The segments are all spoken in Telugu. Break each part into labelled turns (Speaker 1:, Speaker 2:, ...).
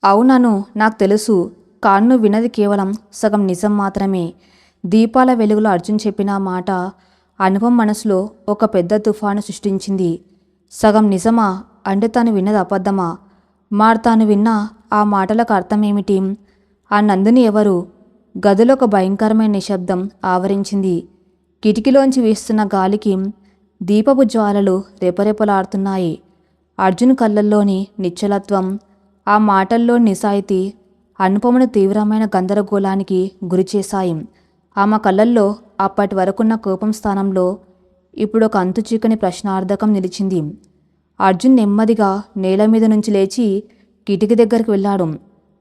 Speaker 1: అవునను, నాకు తెలుసు. కానీ నువ్వు విన్నది కేవలం సగం నిజం మాత్రమే. దీపాల వెలుగులో అర్జున్ చెప్పిన ఆ మాట అనుపమ మనసులో ఒక పెద్ద తుఫాను సృష్టించింది. సగం నిజమా అంటే తాను విన్నది అబద్ధమా? మరి తాను విన్న ఆ మాటలకు అర్థమేమిటి? ఆ నందిని ఎవరు? గదిలో ఒక భయంకరమైన నిశ్శబ్దం ఆవరించింది. కిటికీలోంచి వీస్తున్న గాలికి దీపపు జ్వాలలు రెపరెపలాడుతున్నాయి. అర్జున్ కళ్ళల్లోని నిశ్చలత్వం, ఆ మాటల్లో నిజాయితీ అనుపమను తీవ్రమైన గందరగోళానికి గురిచేశాయి. ఆమె కళ్ళల్లో అప్పటి వరకున్న కోపం స్థానంలో ఇప్పుడు ఒక అంతుచిక్కని ప్రశ్నార్థకం నిలిచింది. అర్జున్ నెమ్మదిగా నేల మీద నుంచి లేచి కిటికీ దగ్గరికి వెళ్ళాడు.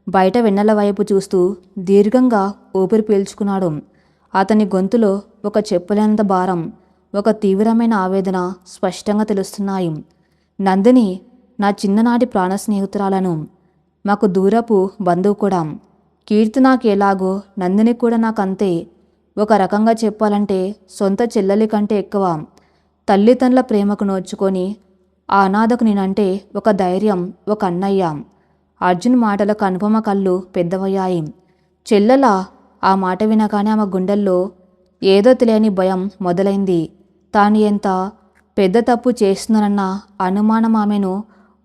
Speaker 1: బయట వెన్నెల వైపు చూస్తూ దీర్ఘంగా ఊపిరి పీల్చుకున్నాడు. అతని గొంతులో ఒక చెప్పలేనంత భారం, ఒక తీవ్రమైన ఆవేదన స్పష్టంగా తెలుస్తున్నాయి. నందిని నా చిన్ననాటి ప్రాణ స్నేహితురాలను, మాకు దూరపు బంధువు కూడా. కీర్తి నాకు ఎలాగో నందిని కూడా నాకంతే. ఒక రకంగా చెప్పాలంటే సొంత చెల్లెలి కంటే ఎక్కువ. తల్లిదండ్రుల ప్రేమకు నోచుకొని ఆ అనాథకు నేనంటే ఒక ధైర్యం, ఒక అన్నయ్య. అర్జున్ మాటలకు అనుపమ కళ్ళు పెద్దవయ్యాయి. చెల్లెలా? ఆ మాట వినగానే ఆమె గుండెల్లో ఏదో తెలియని భయం మొదలైంది. తాను ఎంత పెద్ద తప్పు చేస్తున్నానన్న అనుమానం ఆమెను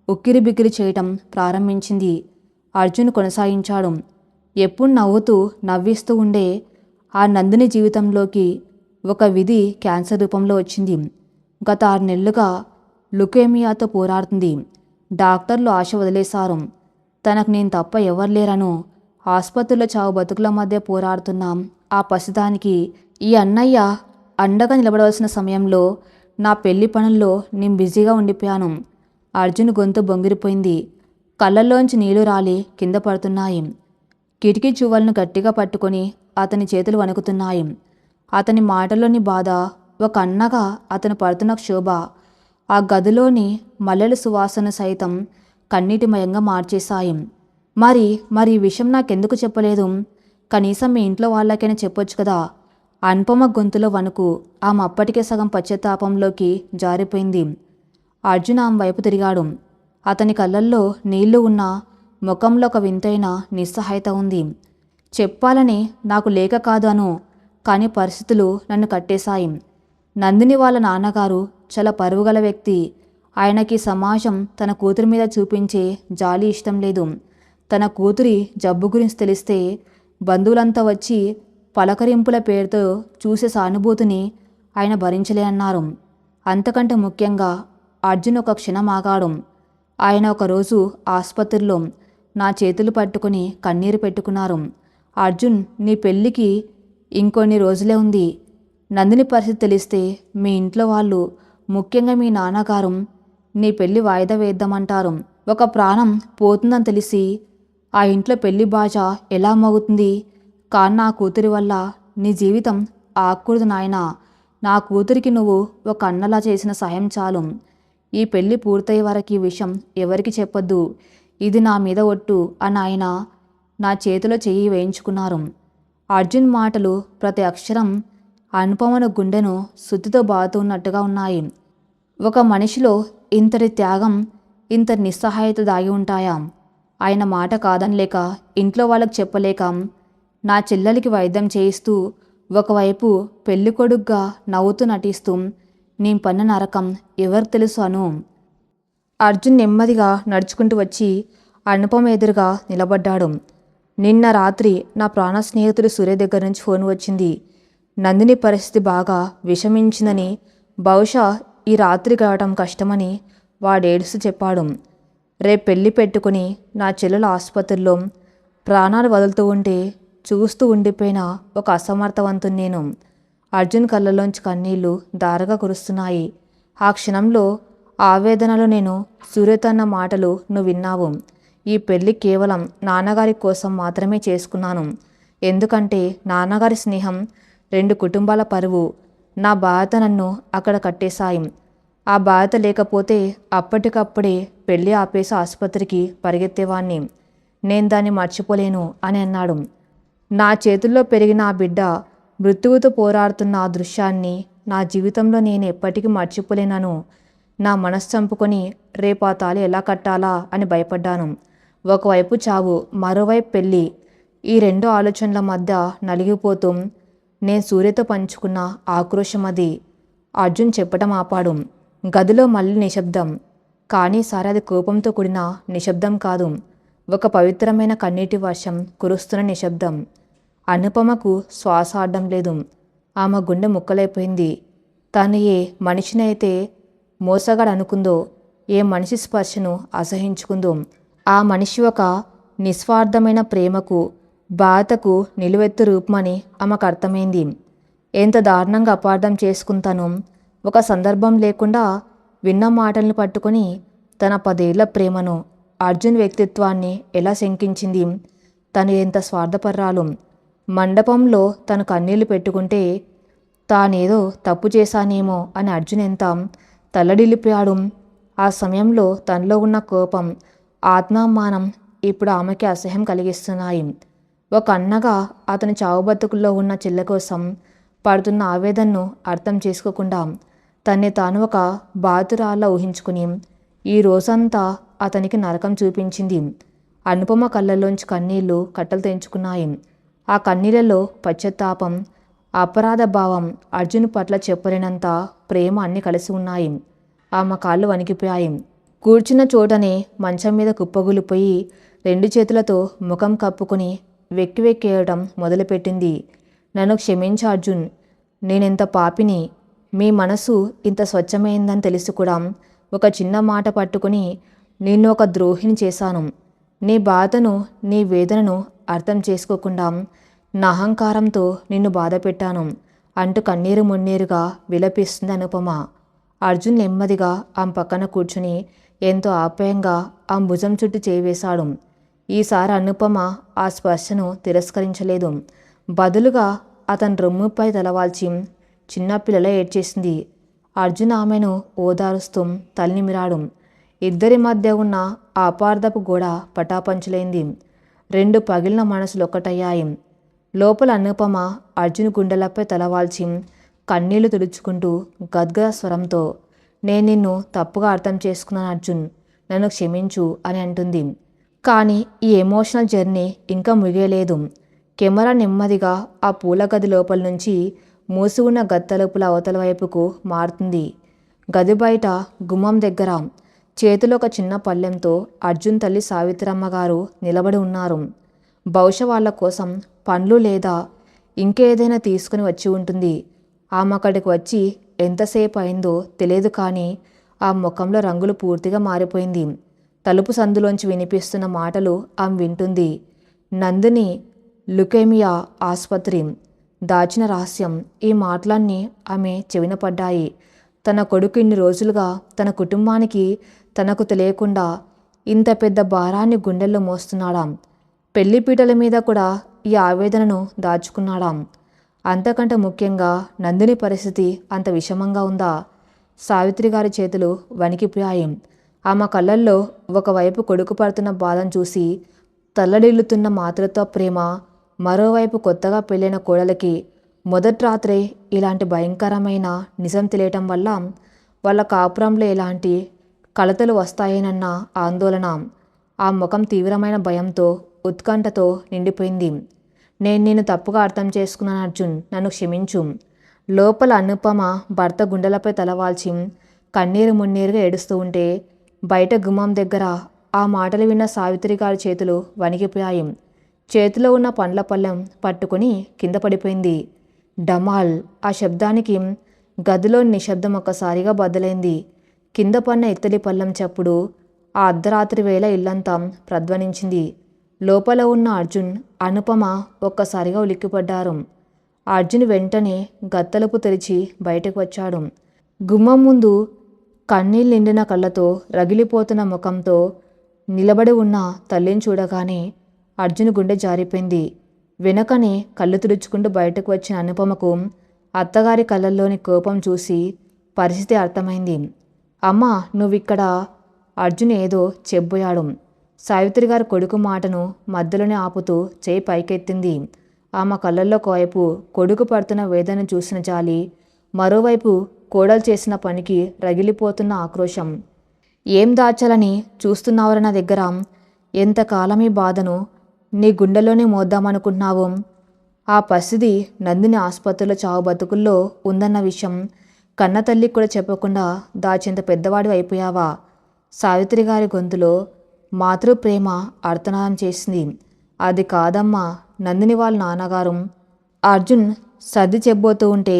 Speaker 1: ఉక్కిరిబిక్కిరి చేయటం ప్రారంభించింది. అర్జున్ కొనసాగించాడు. ఎప్పుడు నవ్వుతూ నవ్విస్తూ ఉండే ఆ నందిని జీవితంలోకి ఒక విధి క్యాన్సర్ రూపంలో వచ్చింది. గత 6 నెలలుగా లుకేమియాతో పోరాడుతుంది. డాక్టర్లు ఆశ వదిలేశారు. తనకు నేను తప్ప ఎవరు లేరను ఆసుపత్రిలో చావు బతుకుల మధ్య పోరాడుతున్నాం. ఆ పసిదానికి ఈ అన్నయ్య అండగా నిలబడవలసిన సమయంలో నా పెళ్లి పనుల్లో నేను బిజీగా ఉండిపోయాను. అర్జున్ గొంతు బొంగిరిపోయింది. కళ్ళల్లోంచి నీళ్లు రాలి కింద పడుతున్నాయి. కిటికీ చువ్వలను గట్టిగా పట్టుకొని అతని చేతులు వణుకుతున్నాయి. అతని మాటల్లోని బాధ, ఒక అన్నగా అతను పడుతున్న క్షోభ ఆ గదిలోని మల్లెల సువాసన సైతం కన్నీటిమయంగా మార్చేశాయి. మరి ఈ విషయం నాకెందుకు చెప్పలేదు? కనీసం మీ ఇంట్లో వాళ్ళకైనా చెప్పొచ్చు కదా. అనుపమ గొంతులో వణుకు ఆమె అప్పటికే సగం పశ్చాత్తాపంలోకి జారిపోయింది. అర్జున్ ఆమె వైపు తిరిగాడు. అతని కళ్ళల్లో నీళ్లు ఉన్న ముఖంలో ఒక వింతైన నిస్సహాయత ఉంది. చెప్పాలని నాకు లేక కాదు అను, కానీ పరిస్థితులు నన్ను కట్టేశాయి. నందిని వాళ్ళ నాన్నగారు చాలా పరువుగల వ్యక్తి. ఆయనకి సమాజం తన కూతురి మీద చూపించే జాలి ఇష్టం లేదు. తన కూతురి జబ్బు గురించి తెలిస్తే బంధువులంతా వచ్చి పలకరింపుల పేరుతో చూసే సానుభూతిని ఆయన భరించలేనన్నారు. అంతకంటే ముఖ్యంగా అర్జున్ ఒక క్షణం ఆగాడు. ఆయన ఒకరోజు ఆసుపత్రిలో నా చేతులు పట్టుకుని కన్నీరు పెట్టుకున్నారు. అర్జున్, నీ పెళ్ళికి ఇంకొన్ని రోజులే ఉంది. నందిని పరిస్థితి తెలిస్తే మీ ఇంట్లో వాళ్ళు, ముఖ్యంగా మీ నాన్నగారు నీ పెళ్లి వాయిదా వేద్దామంటారు. ఒక ప్రాణం పోతుందని తెలిసి ఆ ఇంట్లో పెళ్లి బాజా ఎలా మోగుతుంది? కానీ నా కూతురి వల్ల నీ జీవితం ఆకూడదు నాయనా. నా కూతురికి నువ్వు ఒక అన్నలా చేసిన సహాయం చాలు. ఈ పెళ్లి పూర్తయ్యే వరకు ఈ విషయం ఎవరికి చెప్పొద్దు. ఇది నా మీద ఒట్టు అని ఆయన నా చేతిలో చెయ్యి వేయించుకున్నారు. అర్జున్ మాటలు ప్రతి అక్షరం అనుపమన గుండెను సుత్తితో బాదుతున్నట్టుగా ఉన్నాయి. ఒక మనిషిలో ఇంతటి త్యాగం, ఇంతటి నిస్సహాయత దాగి ఉంటాయా? ఆయన మాట కాదనలేక, ఇంట్లో వాళ్ళకి చెప్పలేక, నా చెల్లెలికి వైద్యం చేయిస్తూ ఒకవైపు పెళ్లి కొడుగ్గా నవ్వుతూ నటిస్తూ నేను పన్న నరకం ఎవరికి తెలుసు అను. అర్జున్ నెమ్మదిగా నడుచుకుంటూ వచ్చి అనుపమ ఎదురుగా నిలబడ్డాడు. నిన్న రాత్రి నా ప్రాణ స్నేహితుడు సూర్య దగ్గర నుంచి ఫోన్ వచ్చింది. నందిని పరిస్థితి బాగా విషమించిందని, బహుశా ఈ రాత్రి గడవడం కష్టమని వాడేడుస్తూ చెప్పాడు. రేపు పెళ్లి పెట్టుకుని నా చెల్లెల ఆసుపత్రిలో ప్రాణాలు వదులుతూ ఉంటే చూస్తూ ఉండిపోయిన ఒక అసమర్థవంతుని నేను. అర్జున్ కళ్ళలోంచి కన్నీళ్లు దారగా కురుస్తున్నాయి. ఆ క్షణంలో ఆవేదనలో నేను సూర్యతన్న మాటలు నువ్వు విన్నావు. ఈ పెళ్లి కేవలం నాన్నగారి కోసం మాత్రమే చేసుకున్నాను. ఎందుకంటే నాన్నగారి స్నేహం 2 కుటుంబాల పరువు. నా బాధ నన్ను అక్కడ కట్టేశాయి. ఆ బాధ లేకపోతే అప్పటికప్పుడే పెళ్లి ఆపేసి ఆసుపత్రికి పరిగెత్తేవాణ్ణి. నేను దాన్ని మర్చిపోలేను అని అన్నాడు. నా చేతుల్లో పెరిగిన ఆ బిడ్డ మృత్యువుతో పోరాడుతున్న ఆ దృశ్యాన్ని నా జీవితంలో నేను ఎప్పటికీ మర్చిపోలేనను. నా మనసు చంపుకొని రేపు ఆ తాళి ఎలా కట్టాలా అని భయపడ్డాను. ఒకవైపు చావు, మరోవైపు పెళ్ళి. ఈ రెండు ఆలోచనల మధ్య నలిగిపోతూ నేను సూర్యతో పంచుకున్న ఆక్రోశం అది. అర్జున్ చెప్పటం ఆపాడు. గదిలో మళ్ళీ నిశ్శబ్దం. కానీ సారి అది కోపంతో కూడిన నిశ్శబ్దం కాదు, ఒక పవిత్రమైన కన్నీటి వర్షం కురుస్తున్న నిశ్శబ్దం. అనుపమకు శ్వాస ఆడడం లేదు. ఆమె గుండె ముక్కలైపోయింది. తను ఏ మనిషినైతే మోసగాడు అనుకుందో, ఏ మనిషి స్పర్శను అసహించుకుందో, ఆ మనిషి ఒక నిస్వార్థమైన ప్రేమకు, బాధకు నిలువెత్తు రూపమని ఆమెకు అర్థమైంది. ఎంత దారుణంగా అపార్థం చేసుకుంటాను. ఒక సందర్భం లేకుండా విన్న మాటల్ని పట్టుకొని తన 10 ఏళ్ల ప్రేమను, అర్జున్ వ్యక్తిత్వాన్ని ఎలా శంకించింది. తను ఎంత స్వార్థపర్రాలు. మండపంలో తను కన్నీళ్లు పెట్టుకుంటే తానేదో తప్పు చేశానేమో అని అర్జున్ ఎంత తల్లడిల్లిపోయాడు. ఆ సమయంలో తనలో ఉన్న కోపం, ఆత్మామానం ఇప్పుడు ఆమెకి అసహ్యం కలిగిస్తున్నాయి. ఒక అన్నగా అతని చావుబతుకుల్లో ఉన్న చెల్లె కోసం పడుతున్న ఆవేదనను అర్థం చేసుకోకుండా తన్ని తాను ఒక బాతురాల్లా ఊహించుకుని ఈ రోజంతా అతనికి నరకం చూపించింది. అనుపమ కళ్ళల్లోంచి కన్నీళ్లు కట్టలు తెంచుకున్నాయి. ఆ కన్నీళ్లలో పశ్చాత్తాపం, అపరాధ భావం, అర్జున్ పట్ల చెప్పలేనంత ప్రేమ అన్నీ కలిసి ఉన్నాయి. ఆమె కాళ్ళు వణికిపోయాయి. కూర్చున్న చోటనే మంచం మీద కుప్పగూలిపోయి 2 చేతులతో ముఖం కప్పుకొని వెక్కి వెక్కేయడం మొదలుపెట్టింది. నన్ను క్షమించు అర్జున్, నేనెంత పాపిని. మీ మనసు ఇంత స్వచ్ఛమైందని తెలిసి కూడా ఒక చిన్న మాట పట్టుకుని నిన్ను ఒక ద్రోహిని చేశాను. నీ బాధను, నీ వేదనను అర్థం చేసుకోకుండా నా అహంకారంతో నిన్ను బాధ పెట్టాను అంటూ కన్నీరు మున్నీరుగా విలపిస్తుంది అనుపమ. అర్జున్ నెమ్మదిగా ఆమె పక్కన కూర్చుని ఎంతో ఆప్యాయంగా ఆమె భుజం చుట్టూ చేవేశాడు. ఈసారి అనుపమ ఆ స్పర్శను తిరస్కరించలేదు. బదులుగా అతని రొమ్ముపై తలవాల్చి చిన్నపిల్లల ఏడ్చేసింది. అర్జున్ ఆమెను ఓదారుస్తూ తలనిమిరాడు. ఇద్దరి మధ్య ఉన్న ఆ అపార్థపు గోడ పటాపంచలైంది. 2 పగిలిన మనసులు ఒక్కటయ్యాయి. లోపల అనుపమ అర్జున్ గుండెలపై తలవాల్చి కన్నీళ్లు తుడుచుకుంటూ గద్గద స్వరంతో, నేను నిన్ను తప్పుగా అర్థం చేసుకున్నాను అర్జున్, నన్ను క్షమించు అని అంటుంది. కానీ ఈ ఎమోషనల్ జర్నీ ఇంకా ముగియలేదు. కెమెరా నెమ్మదిగా ఆ పూల గది లోపల నుంచి మూసి ఉన్న గత్తలుపుల అవతల వైపుకు మారుతుంది. గది బయట గుమ్మం దగ్గర చేతిలో ఒక చిన్న పళ్ళెంతో అర్జున్ తల్లి సావిత్రమ్మ గారు నిలబడి ఉన్నారు. బహుశా వాళ్ళ కోసం పండ్లు లేదా ఇంకేదైనా తీసుకుని వచ్చి ఉంటుంది. ఆమె అక్కడికి వచ్చి ఎంతసేపు అయిందో తెలియదు, కానీ ఆ ముఖంలో రంగులు పూర్తిగా మారిపోయింది. తలుపు సందులోంచి వినిపిస్తున్న మాటలు ఆమె వింటుంది. నందిని లుకేమియా ఆసుపత్రి, దాచిన రహస్యం. ఈ మాటలన్నీ ఆమె చెవిన పడ్డాయి. తన కొడుకు ఇన్ని రోజులుగా తన కుటుంబానికి తనకు తెలియకుండా ఇంత పెద్ద భారాన్ని గుండెల్లో మోస్తున్నాడా? పెళ్లిపీటల మీద కూడా ఈ ఆవేదనను దాచుకున్నాడా? అంతకంటే ముఖ్యంగా నందిని పరిస్థితి అంత విషమంగా ఉందా? సావిత్రి గారి చేతులు వణికిపోయాయి. ఆమె కళ్ళల్లో ఒకవైపు కొడుకు పడుతున్న బాధను చూసి తల్లడిల్లుతున్న మాతృత్వ ప్రేమ, మరోవైపు కొత్తగా పెళ్ళైన కోడలికి మొదటి రాత్రే ఇలాంటి భయంకరమైన నిజం తెలియటం వల్ల వాళ్ళ కాపురంలో ఎలాంటి కలతలు వస్తాయేనన్న ఆందోళన. ఆ ముఖం తీవ్రమైన భయంతో, ఉత్కంఠతో నిండిపోయింది. నేను నిన్ను తప్పుగా అర్థం చేసుకున్నాను అర్జున్, నన్ను క్షమించు. లోపల అనుపమ భర్త గుండెలపై తలవాల్చి కన్నీరు మున్నీరుగా ఏడుస్తూ ఉంటే బయట గుమ్మం దగ్గర ఆ మాటలు విన్న సావిత్రి గారి చేతులు వణికిపోయాయి. చేతిలో ఉన్న పండ్ల పళ్ళెం పట్టుకుని కింద పడిపోయింది. డమాల్! ఆ శబ్దానికి గదిలో నిశ్శబ్దం ఒక్కసారిగా బద్దలైంది. కింద పన్న ఇత్తడి పళ్ళెం చప్పుడు ఆ అర్ధరాత్రి వేళ ఇల్లంతా ప్రధ్వనించింది. లోపల ఉన్న అర్జున్, అనుపమ ఒక్కసారిగా ఉలిక్కిపడ్డారు. అర్జున్ వెంటనే గత్తలుపు తెరిచి బయటకు వచ్చాడు. గుమ్మం ముందు కన్నీళ్ళు నిండిన కళ్ళతో, రగిలిపోతున్న ముఖంతో నిలబడి ఉన్న తల్లిని చూడగానే అర్జున్ గుండె జారిపోయింది. వెనకనే కళ్ళు తుడుచుకుంటూ బయటకు వచ్చిన అనుపమకు అత్తగారి కళ్ళల్లోని కోపం చూసి పరిస్థితి అర్థమైంది. అమ్మా, నువ్విక్కడ? అర్జున్ ఏదో చెప్పబోయాడు. సావిత్రి గారి కొడుకు మాటను మధ్యలోనే ఆపుతూ చేయి పైకెత్తింది. ఆమె కళ్ళల్లో ఒకవైపు కొడుకు పడుతున్న వేదన చూసిన జాలి, మరోవైపు కోడలు చేసిన పనికి రగిలిపోతున్న ఆక్రోశం. ఏం దాచాలని చూస్తున్నావురా నా దగ్గర? ఎంతకాలం ఈ బాధను నీ గుండెలోనే మోద్దామనుకుంటున్నావు? ఆ పరిస్థితి నందిని ఆసుపత్రిలో చావు బతుకుల్లో ఉందన్న విషయం కన్నతల్లికి కూడా చెప్పకుండా దాచేంత పెద్దవాడివి అయిపోయావా? సావిత్రి గారి గొంతులో మాతృప్రేమ అర్తనాదం చేసింది. అది కాదమ్మా, నందిని వాళ్ళ నాన్నగారు. అర్జున్ సర్ది చెబ్బోతూ ఉంటే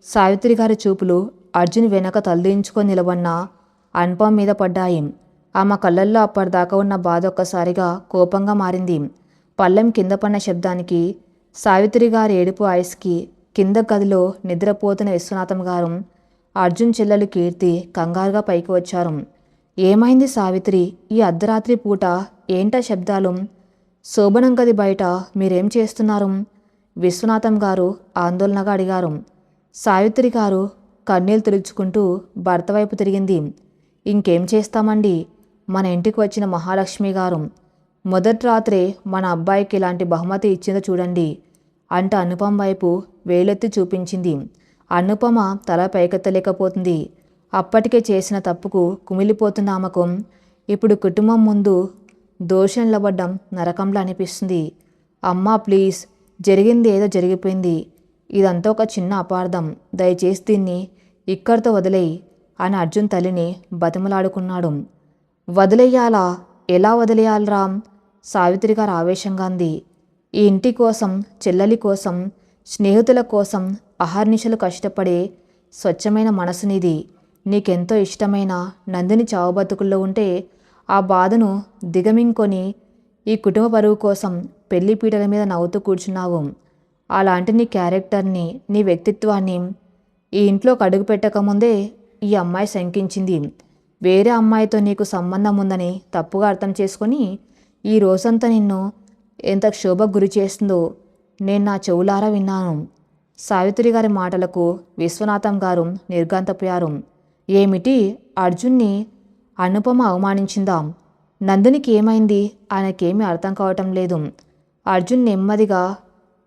Speaker 1: సావిత్రి గారి చూపులు అర్జున్ వెనక తలదించుకొని నిలబడిన అనుపమ మీద పడ్డాయి. ఆమె కళ్ళల్లో అప్పటిదాకా ఉన్న బాధ ఒక్కసారిగా కోపంగా మారింది. పళ్ళెం కింద పడిన శబ్దానికి, సావిత్రి గారి ఏడుపు ఐస్కి కింద గదిలో నిద్రపోతున్న విశ్వనాథం గారు, అర్జున్ చెల్లెలు కీర్తి కంగారుగా పైకి వచ్చారు. ఏమైంది సావిత్రి? ఈ అర్ధరాత్రి పూట ఏంటా శబ్దాలు? శోభనం గది బయట మీరేం చేస్తున్నారు? విశ్వనాథం గారు ఆందోళనగా అడిగారు. సావిత్రి గారు కన్నీళ్లు తుడుచుకుంటూ భర్త వైపు తిరిగింది. ఇంకేం చేస్తామండి, మన ఇంటికి వచ్చిన మహాలక్ష్మి గారు మొదటి రాత్రే మన అబ్బాయికి ఇలాంటి బహుమతి ఇచ్చిందో చూడండి అంటూ అనుపమ వైపు వేలెత్తి చూపించింది. అనుపమ తల పైకెత్తలేకపోతుంది. అప్పటికే చేసిన తప్పుకు కుమిలిపోతున్న ఆమెకు ఇప్పుడు కుటుంబం ముందు దోషం నిలబడ్డం నరకంలా అనిపిస్తుంది. అమ్మా ప్లీజ్, జరిగింది ఏదో జరిగిపోయింది. ఇదంతా ఒక చిన్న అపార్థం. దయచేసి దీన్ని ఇక్కడితో వదిలేయి అని అర్జున్ తల్లిని బతిమలాడుకున్నాడు. వదిలేయాలా? ఎలా వదిలేయాలరా? సావిత్రి గారు ఆవేశంగా అంది. ఈ ఇంటి కోసం, చెల్లెలి కోసం, స్నేహితుల కోసం అహర్నిశలు కష్టపడే స్వచ్ఛమైన మనసునిది. నీకెంతో ఇష్టమైన నందిని చావు బతుకుల్లో ఉంటే ఆ బాధను దిగమింకొని ఈ కుటుంబ పరువు కోసం పెళ్లి పీటల మీద నవ్వుతూ కూర్చున్నావు. అలాంటి నీ క్యారెక్టర్ని, నీ వ్యక్తిత్వాన్ని ఈ ఇంట్లోకి అడుగు పెట్టకముందే ఈ అమ్మాయి శంకించింది. వేరే అమ్మాయితో నీకు సంబంధం ఉందని తప్పుగా అర్థం చేసుకొని ఈ రోజంతా నిన్ను ఎంత క్షోభకు గురి చేస్తుందో నేను నా చెవులారా విన్నాను. సావిత్రి గారి మాటలకు విశ్వనాథం గారు నిర్ఘాంతపోయారు. ఏమిటి, అర్జున్ని అనుపమ అవమానించిందా? నందినికి ఏమైంది? ఆయనకేమీ అర్థం కావటం లేదు. అర్జున్ నెమ్మదిగా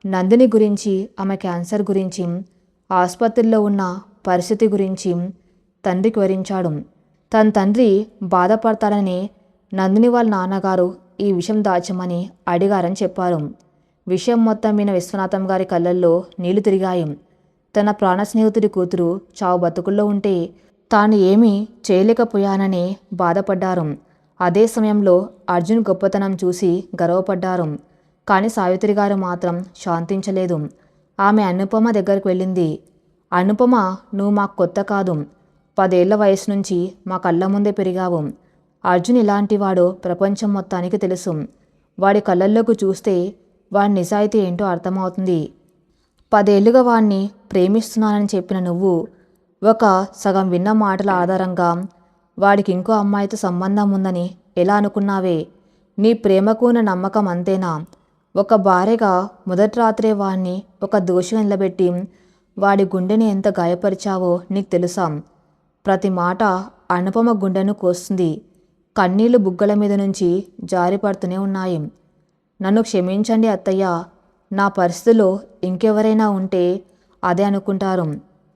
Speaker 1: నందిని గురించి, ఆమె క్యాన్సర్ గురించి, ఆసుపత్రిలో ఉన్న పరిస్థితి గురించి తండ్రికి వివరించాడు. తన తండ్రి బాధపడతాడని నందిని వాళ్ళ నాన్నగారు ఈ విషయం దాచమని అడిగారని చెప్పారు. విషయం మొత్తం విన్న విశ్వనాథం గారి కళ్ళల్లో నీళ్లు తిరిగాయి. తన ప్రాణ స్నేహితుడి కూతురు చావు బతుకుల్లో ఉంటే తాను ఏమీ చేయలేకపోయానని బాధపడ్డారు. అదే సమయంలో అర్జున్ గొప్పతనం చూసి గర్వపడ్డారు. కానీ సావిత్రి గారు మాత్రం శాంతించలేదు. ఆమె అనుపమ దగ్గరకు వెళ్ళింది. అనుపమ, నువ్వు మాకు కొత్త కాదు. 10 ఏళ్ల వయసు నుంచి మా కళ్ళ ముందే పెరిగావు. అర్జున్ ఇలాంటివాడో ప్రపంచం మొత్తానికి తెలుసు. వాడి కళ్ళల్లోకి చూస్తే వాడి నిజాయితీ ఏంటో అర్థమవుతుంది. 10 ఏళ్లుగా వాడిని ప్రేమిస్తున్నానని చెప్పిన నువ్వు ఒక సగం విన్న మాటల ఆధారంగా వాడికి ఇంకో అమ్మాయితో సంబంధం ఉందని ఎలా అనుకున్నావే? నీ ప్రేమకు ఉన్న నమ్మకం అంతేనా? ఒక భార్యగా మొదటి రాత్రే వాడిని ఒక దోషిగా నిలబెట్టి వాడి గుండెని ఎంత గాయపరిచావో నీకు తెలుసా? ప్రతి మాట అనుపమ గుండెను కోస్తుంది. కన్నీళ్లు బుగ్గల మీద నుంచి జారిపడుతూనే ఉన్నాయి. నన్ను క్షమించండి అత్తయ్య, నా పరిస్థితిలో ఇంకెవరైనా ఉంటే అదే అనుకుంటారు.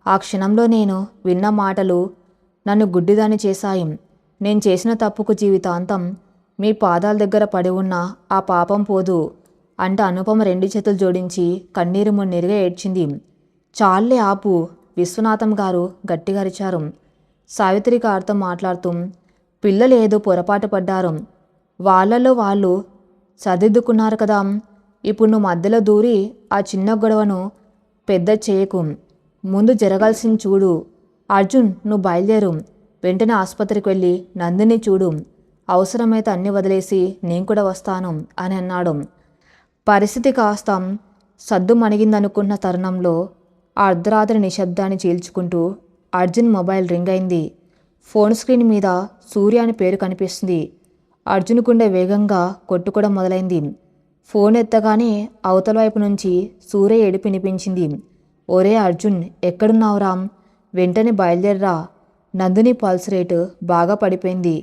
Speaker 1: ఆ క్షణంలో నేను విన్న మాటలు నన్ను గుడ్డిదాన్ని చేశాయి. నేను చేసిన తప్పుకు జీవితాంతం మీ పాదాల దగ్గర పడి ఉన్న ఆ పాపం పోదు అంటూ అనుపమ 2 చేతులు జోడించి కన్నీరు మున్నీరుగా ఏడ్చింది. చాలే ఆపు, విశ్వనాథం గారు గట్టిగా అరిచారు. సావిత్రి గారితో మాట్లాడుతూ, పిల్లలు ఏదో పొరపాటు పడ్డారు. వాళ్ళలో వాళ్ళు సర్దిద్దుకున్నారు కదా. ఇప్పుడు నువ్వు మధ్యలో దూరి ఆ చిన్న గొడవను పెద్ద చేయకు. ముందు జరగాల్సింది చూడు. అర్జున్, నువ్వు బయలుదేరు. వెంటనే ఆసుపత్రికి వెళ్ళి నందిని చూడు. అవసరమైతే అన్ని వదిలేసి నేను కూడా వస్తాను అని అన్నాడు. పరిస్థితి కాస్త సద్దు మణిగిందనుకున్న తరుణంలో ఆ అర్ధరాత్రి నిశ్శబ్దాన్ని చీల్చుకుంటూ అర్జున్ మొబైల్ రింగ్ అయింది. ఫోన్ స్క్రీన్ మీద సూర్య అని పేరు కనిపిస్తుంది. అర్జున్ గుండె వేగంగా కొట్టుకోవడం మొదలైంది. ఫోన్ ఎత్తగానే అవతల వైపు నుంచి సూర్య ఏడుపు వినిపించింది. ఒరే అర్జున్, ఎక్కడున్నావురా? వెంటనే బయలుదేరరా. నందిని పల్స్ రేటు బాగా పడిపోయింది.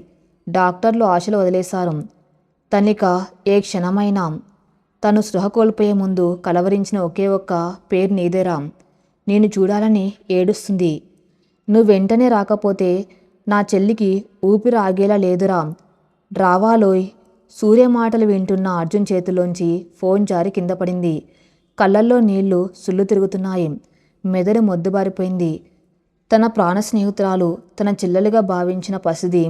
Speaker 1: డాక్టర్లు ఆశలు వదిలేశారు. తనిక ఏ క్షణమైనా తను స్పృహ కోల్పోయే ముందు కలవరించిన ఒకే ఒక్క పేరు నీదేరా. నేను చూడాలని ఏడుస్తుంది. నువ్వు వెంటనే రాకపోతే నా చెల్లికి ఊపిరి ఆగేలా లేదురా. రావాలోయ్. సూర్య మాటలు వింటున్న అర్జున్ చేతిలోంచి ఫోన్ జారి కింద పడింది. కళ్ళల్లో నీళ్లు సుళ్ళు తిరుగుతున్నాయి. మెదడు మొద్దుబారిపోయింది. తన ప్రాణ స్నేహితురాలు, తన చెల్లెలుగా భావించిన పసిది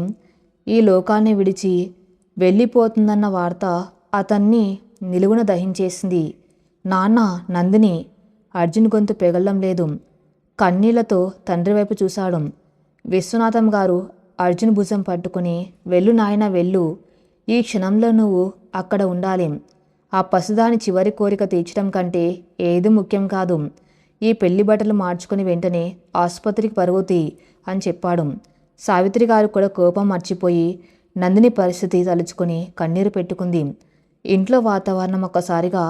Speaker 1: ఈ లోకాన్ని విడిచి వెళ్ళిపోతుందన్న వార్త అతన్ని నిలువున దహించేసింది. నాన్న, నందిని. అర్జున్ గొంతు పెగలడం లేదు. కన్నీళ్లతో తండ్రి వైపు చూశాడు. విశ్వనాథం గారు అర్జున్ భుజం పట్టుకుని, వెళ్ళు నాయన వెళ్ళు. ఈ క్షణంలో నువ్వు అక్కడ ఉండాలి. ఆ పసిదాని చివరి కోరిక తీర్చడం కంటే ఏది ముఖ్యం కాదు. ఈ పెళ్లి బట్టలు మార్చుకుని వెంటనే ఆసుపత్రికి పరుగుతీ అని చెప్పాడు. సావిత్రి గారు కూడా కోపం మర్చిపోయి నందిని పరిస్థితి తలుచుకొని కన్నీరు పెట్టుకుంది. ఇంట్లో వాతావరణం ఒక్కసారిగా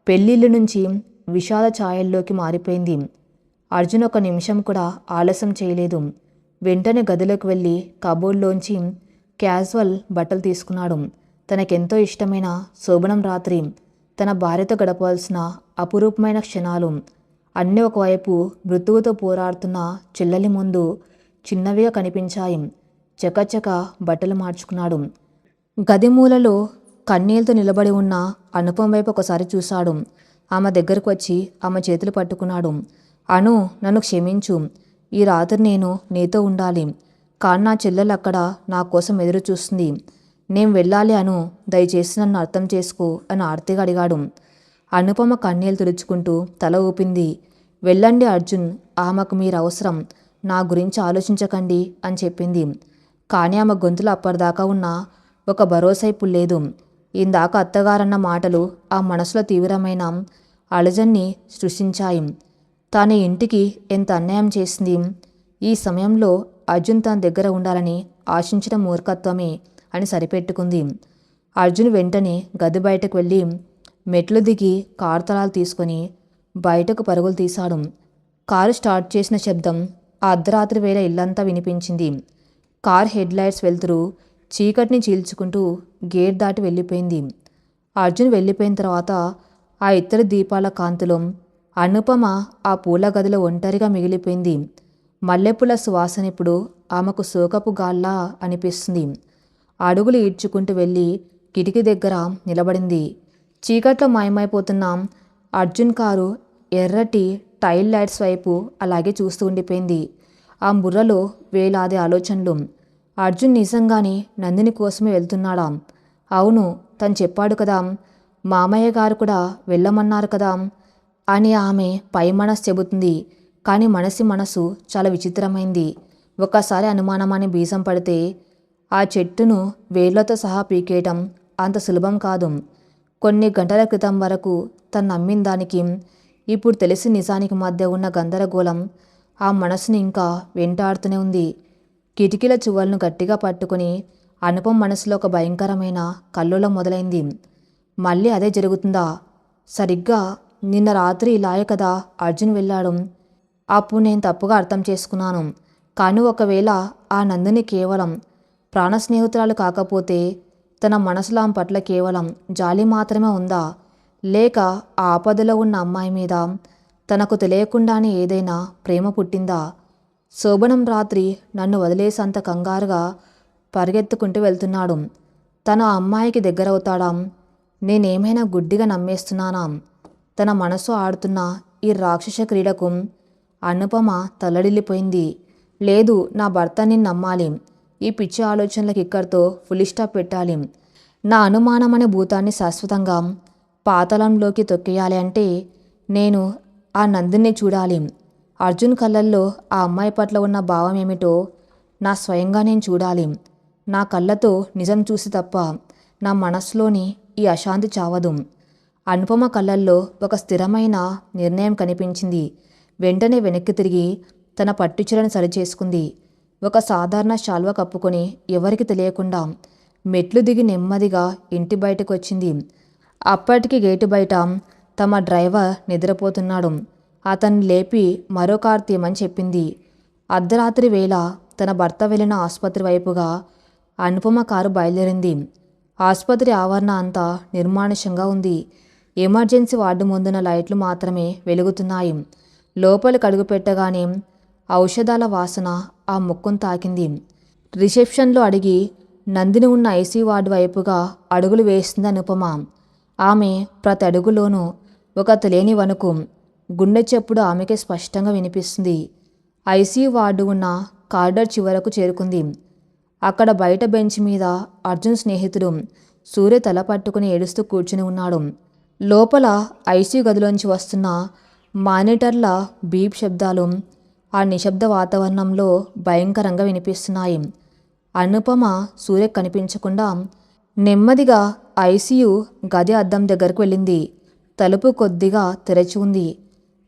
Speaker 1: పెళ్ళిళ్ళు నుంచి విషాద ఛాయల్లోకి మారిపోయింది. అర్జున్ ఒక నిమిషం కూడా ఆలస్యం చేయలేదు. వెంటనే గదిలోకి వెళ్ళి కబోర్డ్లోంచి క్యాజువల్ బట్టలు తీసుకున్నాడు. తనకెంతో ఇష్టమైన శోభనం రాత్రి, తన భార్యతో గడపవలసిన అపురూపమైన క్షణాలు అన్నీ ఒకవైపు మృత్యువుతో పోరాడుతున్న చెల్లెలి ముందు చిన్నవిగా కనిపించాయి. చకచక బట్టలు మార్చుకున్నాడు. గది మూలలో కన్నీళ్లతో నిలబడి ఉన్న అనుపమ వైపు ఒకసారి చూశాడు. ఆమె దగ్గరకు వచ్చి ఆమె చేతులు పట్టుకున్నాడు. అను, నన్ను క్షమించు. ఈ రాత్రి నేను నీతో ఉండాలి. కానీ నా చెల్లెలు అక్కడ నా కోసం ఎదురు చూస్తుంది. నేను వెళ్ళాలి అను, దయచేసి నన్ను అర్థం చేసుకో అని ఆర్తిగా అడిగాడు. అనుపమ కన్నీళ్లు తుడుచుకుంటూ తల ఊపింది. వెళ్ళండి అర్జున్, ఆమెకు మీరు అవసరం, నా గురించి ఆలోచించకండి అని చెప్పింది. కానీ ఆమె గొంతులో అప్పటిదాకా ఉన్న ఒక భరోసా ఇప్పుడు లేదు. ఇందాక అత్తగారన్న మాటలు ఆ మనసులో తీవ్రమైన అలజడిని సృష్టించాయి. తాను ఇంటికి ఎంత అన్యాయం చేసింది. ఈ సమయంలో అర్జున్ తన దగ్గర ఉండాలని ఆశించడం మూర్ఖత్వమే అని సరిపెట్టుకుంది. అర్జున్ వెంటనే గది బయటకు వెళ్ళి మెట్లు దిగి కారు తాళాలు తీసుకొని బయటకు పరుగులు తీశాడు. కారు స్టార్ట్ చేసిన శబ్దం ఆ అర్ధరాత్రి వేళ ఇల్లంతా వినిపించింది. కార్ హెడ్ లైట్స్ వెలుతురు చీకటిని చీల్చుకుంటూ గేట్ దాటి వెళ్ళిపోయింది. అర్జున్ వెళ్ళిపోయిన తర్వాత ఆ ఇద్దరు దీపాల కాంతిలో అనుపమ ఆ పూల గదిలో ఒంటరిగా మిగిలిపోయింది. మల్లెపూల సువాసన ఇప్పుడు ఆమెకు శోకపు గాల్లా అనిపిస్తుంది. అడుగులు ఈడ్చుకుంటూ వెళ్ళి కిటికీ దగ్గర నిలబడింది. చీకట్లో మాయమైపోతున్న అర్జున్ కారు ఎర్రటి టైల్ లైట్స్ వైపు అలాగే చూస్తూ ఉండిపోయింది. ఆ బుర్రలో వేలాది ఆలోచనలు. అర్జున్ నిజంగానే నందిని కోసమే వెళ్తున్నాడా? అవును, తను చెప్పాడు కదా, మామయ్య గారు కూడా వెళ్ళమన్నారు కదా అని ఆమె పై మనసు చెబుతుంది. కానీ మనసు చాలా విచిత్రమైంది. ఒకసారి అనుమానం అనే బీజం పడితే ఆ చెట్టును వేర్లతో సహా పీకేయటం అంత సులభం కాదు. కొన్ని గంటల క్రితం వరకు తను నమ్మిన దానికి ఇప్పుడు తెలిసి నిజానికి మధ్య ఉన్న గందరగోళం ఆ మనసుని ఇంకా వెంటాడుతూనే ఉంది. కిటికీల చువ్వలను గట్టిగా పట్టుకుని అనుపమ మనసులో ఒక భయంకరమైన కల్లోలం మొదలైంది. మళ్ళీ అదే జరుగుతుందా? సరిగ్గా నిన్న రాత్రి ఇలాగే కదా అర్జున్ వెళ్ళాడు. అప్పుడు నేను తప్పుగా అర్థం చేసుకున్నాను. కానీ ఒకవేళ ఆ నందిని కేవలం ప్రాణ స్నేహితురాలు కాకపోతే తన మనసులో ఆమె పట్ల కేవలం జాలి మాత్రమే ఉందా? లేక ఆ ఆపదలో ఉన్న అమ్మాయి మీద తనకు తెలియకుండానే ఏదైనా ప్రేమ పుట్టిందా? శోభనం రాత్రి నన్ను వదిలేసంత కంగారుగా పరిగెత్తుకుంటూ వెళ్తున్నాడు. తను ఆ అమ్మాయికి దగ్గరవుతాడా? నేనేమైనా గుడ్డిగా నమ్మేస్తున్నానా? తన మనసు ఆడుతున్న ఈ రాక్షస క్రీడకు అనుపమ తల్లడిల్లిపోయింది. లేదు, నా భర్త నిన్ను నమ్మాలి. ఈ పిచ్చి ఆలోచనలకు ఇక్కడితో ఫుల్ స్టాప్ పెట్టాలి. నా అనుమానం అనే భూతాన్ని శాశ్వతంగా పాతాళంలోకి తొక్కేయాలి అంటే నేను ఆ నందిని చూడాలి. అర్జున్ కళ్ళల్లో ఆ అమ్మాయి పట్ల ఉన్న భావం ఏమిటో నా స్వయంగా నేను చూడాలి. నా కళ్ళతో నిజం చూసి తప్ప నా మనసులోని ఈ అశాంతి చావదు. అనుపమ కళ్ళల్లో ఒక స్థిరమైన నిర్ణయం కనిపించింది. వెంటనే వెనక్కి తిరిగి తన పట్టుచీరను సరిచేసుకుంది. ఒక సాధారణ శాల్వా కప్పుకొని ఎవరికి తెలియకుండా మెట్లు దిగి నెమ్మదిగా ఇంటి బయటకు వచ్చింది. అప్పటికి గేటు బయట తమ డ్రైవర్ నిద్రపోతున్నాడు. అతన్ని లేపి మరో కారు తీయమని చెప్పింది. అర్ధరాత్రి వేళ తన భర్త వెళ్ళిన ఆసుపత్రి వైపుగా అనుపమ కారు బయలుదేరింది. ఆసుపత్రి ఆవరణ అంతా నిర్మానుష్యంగా ఉంది. ఎమర్జెన్సీ వార్డు ముందున లైట్లు మాత్రమే వెలుగుతున్నాయి. లోపలికి అడుగుపెట్టగానే ఔషధాల వాసన ఆ ముక్కును తాకింది. రిసెప్షన్లో అడిగి నందిని ఉన్న ఐసీ వార్డు వైపుగా అడుగులు వేస్తుంది అనుపమ. ఆమె ప్రతి అడుగులోనూ ఒక తెలియని వణుకు. గుండె చప్పుడు ఆమెకి స్పష్టంగా వినిపిస్తుంది. ఐసీ వార్డు ఉన్న కారిడార్ చివరకు చేరుకుంది. అక్కడ బయట బెంచ్ మీద అర్జున్ స్నేహితుడు సూర్య తల పట్టుకుని ఏడుస్తూ కూర్చుని ఉన్నాడు. లోపల ఐసీ గదిలోంచి వస్తున్న మానిటర్ల బీప్ శబ్దాలు ఆ నిశ్శబ్ద వాతావరణంలో భయంకరంగా వినిపిస్తున్నాయి. అనుపమ సూర్య కనిపించకుండా నెమ్మదిగా ఐసీయూ గది అద్దం దగ్గరకు వెళ్ళింది. తలుపు కొద్దిగా తెరచి ఉంది.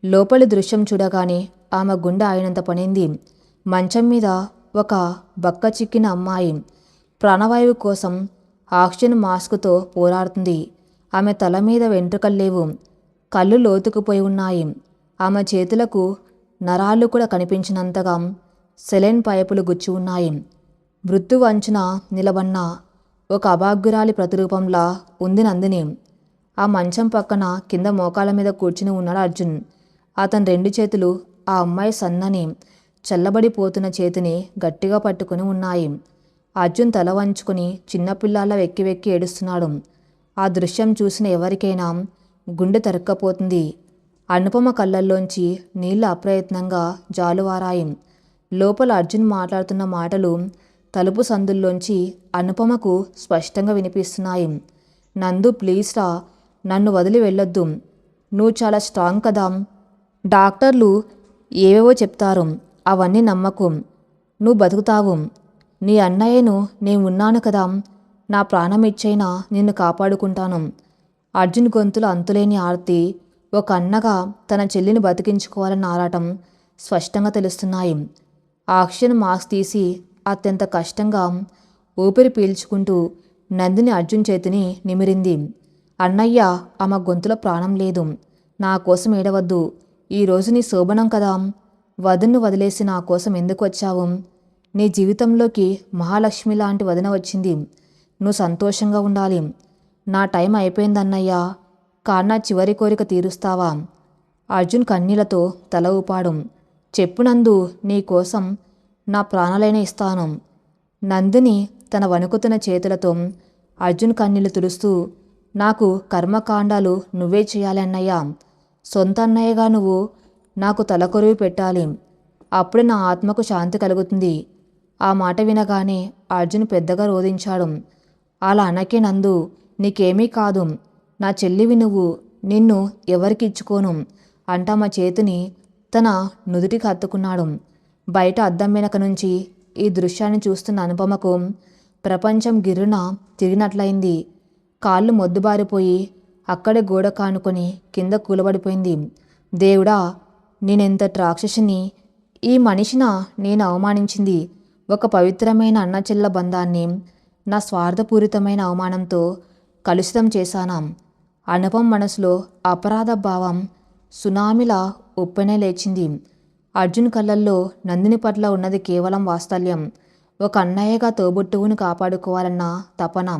Speaker 1: లోపలి దృశ్యం చూడగానే ఆమె గుండె ఆగినంత పనింది. మంచం మీద ఒక బక్క చిక్కిన అమ్మాయి ప్రాణవాయువు కోసం ఆక్సిజన్ మాస్క్తో పోరాడుతుంది. ఆమె తల మీద వెంట్రుకలు లేవు. కళ్ళు లోతుకుపోయి ఉన్నాయి. ఆమె చేతులకు నరాలు కూడా కనిపించినంతగా సెలైన్ పైపులు గుచ్చి ఉన్నాయి. మృత్యు అంచున నిలబడిన ఒక అభాగ్యురాలి ప్రతిరూపంలా ఉంది నందిని. ఆ మంచం పక్కన కింద మోకాళ్ళ మీద కూర్చుని ఉన్నాడు అర్జున్. అతని 2 చేతులు ఆ అమ్మాయి సన్నని చల్లబడిపోతున్న చేతిని గట్టిగా పట్టుకుని ఉన్నాయి. అర్జున్ తల వంచుకొని చిన్నపిల్లాళ్ళ వెక్కి వెక్కి ఏడుస్తున్నాడు. ఆ దృశ్యం చూసిన ఎవరికైనా గుండె తరుక్కపోతుంది. అనుపమ కళ్ళల్లోంచి నీళ్లు అప్రయత్నంగా జాలువారాయి. లోపల అర్జున్ మాట్లాడుతున్న మాటలు తలుపు సందుల్లోంచి అనుపమకు స్పష్టంగా వినిపిస్తున్నాయి. నందు, ప్లీజ్ రా, నన్ను వదిలి వెళ్ళొద్దు. నువ్వు చాలా స్ట్రాంగ్ కదా. డాక్టర్లు ఏవేవో చెప్తారు, అవన్నీ నమ్మకు. నువ్వు బతుకుతావు. నీ అన్నయ్యను నేను ఉన్నాను కదా. నా ప్రాణం ఇచ్చైనా నిన్ను కాపాడుకుంటాను. అర్జున్ గొంతులో అంతులేని ఆర్తి, ఒక అన్నగా తన చెల్లిని బతికించుకోవాలన్న ఆరాటం స్పష్టంగా తెలుస్తున్నాయి. ఆక్సిజన్ మాస్క్ తీసి అత్యంత కష్టంగా ఊపిరి పీల్చుకుంటూ నందిని అర్జున్ చేతిని నిమిరింది. అన్నయ్య, ఆమె గొంతులో ప్రాణం లేదు. నా కోసం ఏడవద్దు. ఈరోజు నీ శోభనం కదా. వదిన్ను వదిలేసి నా కోసం ఎందుకు వచ్చావు? నీ జీవితంలోకి మహాలక్ష్మి లాంటి వదిన వచ్చింది. నువ్వు సంతోషంగా ఉండాలి. నా టైం అయిపోయిందన్నయ్య. కాన్నా చివరి కోరిక తీరుస్తావా? అర్జున్ కన్నీళ్లతో తల ఊపాడు. చెప్పు నందు, నీ కోసం నా ప్రాణాలైనా ఇస్తాను. నందిని తన వణుకుతున్న చేతులతో అర్జున్ కన్నీళ్లు తుడుస్తూ, నాకు కర్మకాండాలు నువ్వే చేయాలి అన్నయ్య. సొంత అన్నయ్యగా నువ్వు నాకు తలకొరివి పెట్టాలి. అప్పుడే నా ఆత్మకు శాంతి కలుగుతుంది. ఆ మాట వినగానే అర్జున్ పెద్దగా రోదించాడు. అలా అనకే నందు, నీకేమీ కాదు. నా చెల్లివి నువ్వు. నిన్ను ఎవరికి ఇచ్చుకోను అంటా మా చేతిని తన నుదుటికి హత్తుకున్నాడు. బయట అద్దం వెనక నుంచి ఈ దృశ్యాన్ని చూస్తున్న అనుపమకు ప్రపంచం గిర్రున తిరిగినట్లయింది. కాళ్ళు మొద్దుబారిపోయి అక్కడే గోడ కానుకొని కింద కూలబడిపోయింది. దేవుడా, నేనెంత రాక్షసిని! ఈ మనిషిన నేను అవమానించింది. ఒక పవిత్రమైన అన్నచెల్ల బంధాన్ని నా స్వార్థపూరితమైన అవమానంతో కలుషితం చేశానా? అనుపమ మనసులో అపరాధ భావం సునామీలా ఉప్పెనే లేచింది. అర్జున్ కళ్ళల్లో నందిని పట్ల ఉన్నది కేవలం వాత్సల్యం. ఒక అన్నయ్యగా తోబుట్టువుని కాపాడుకోవాలన్న తపన.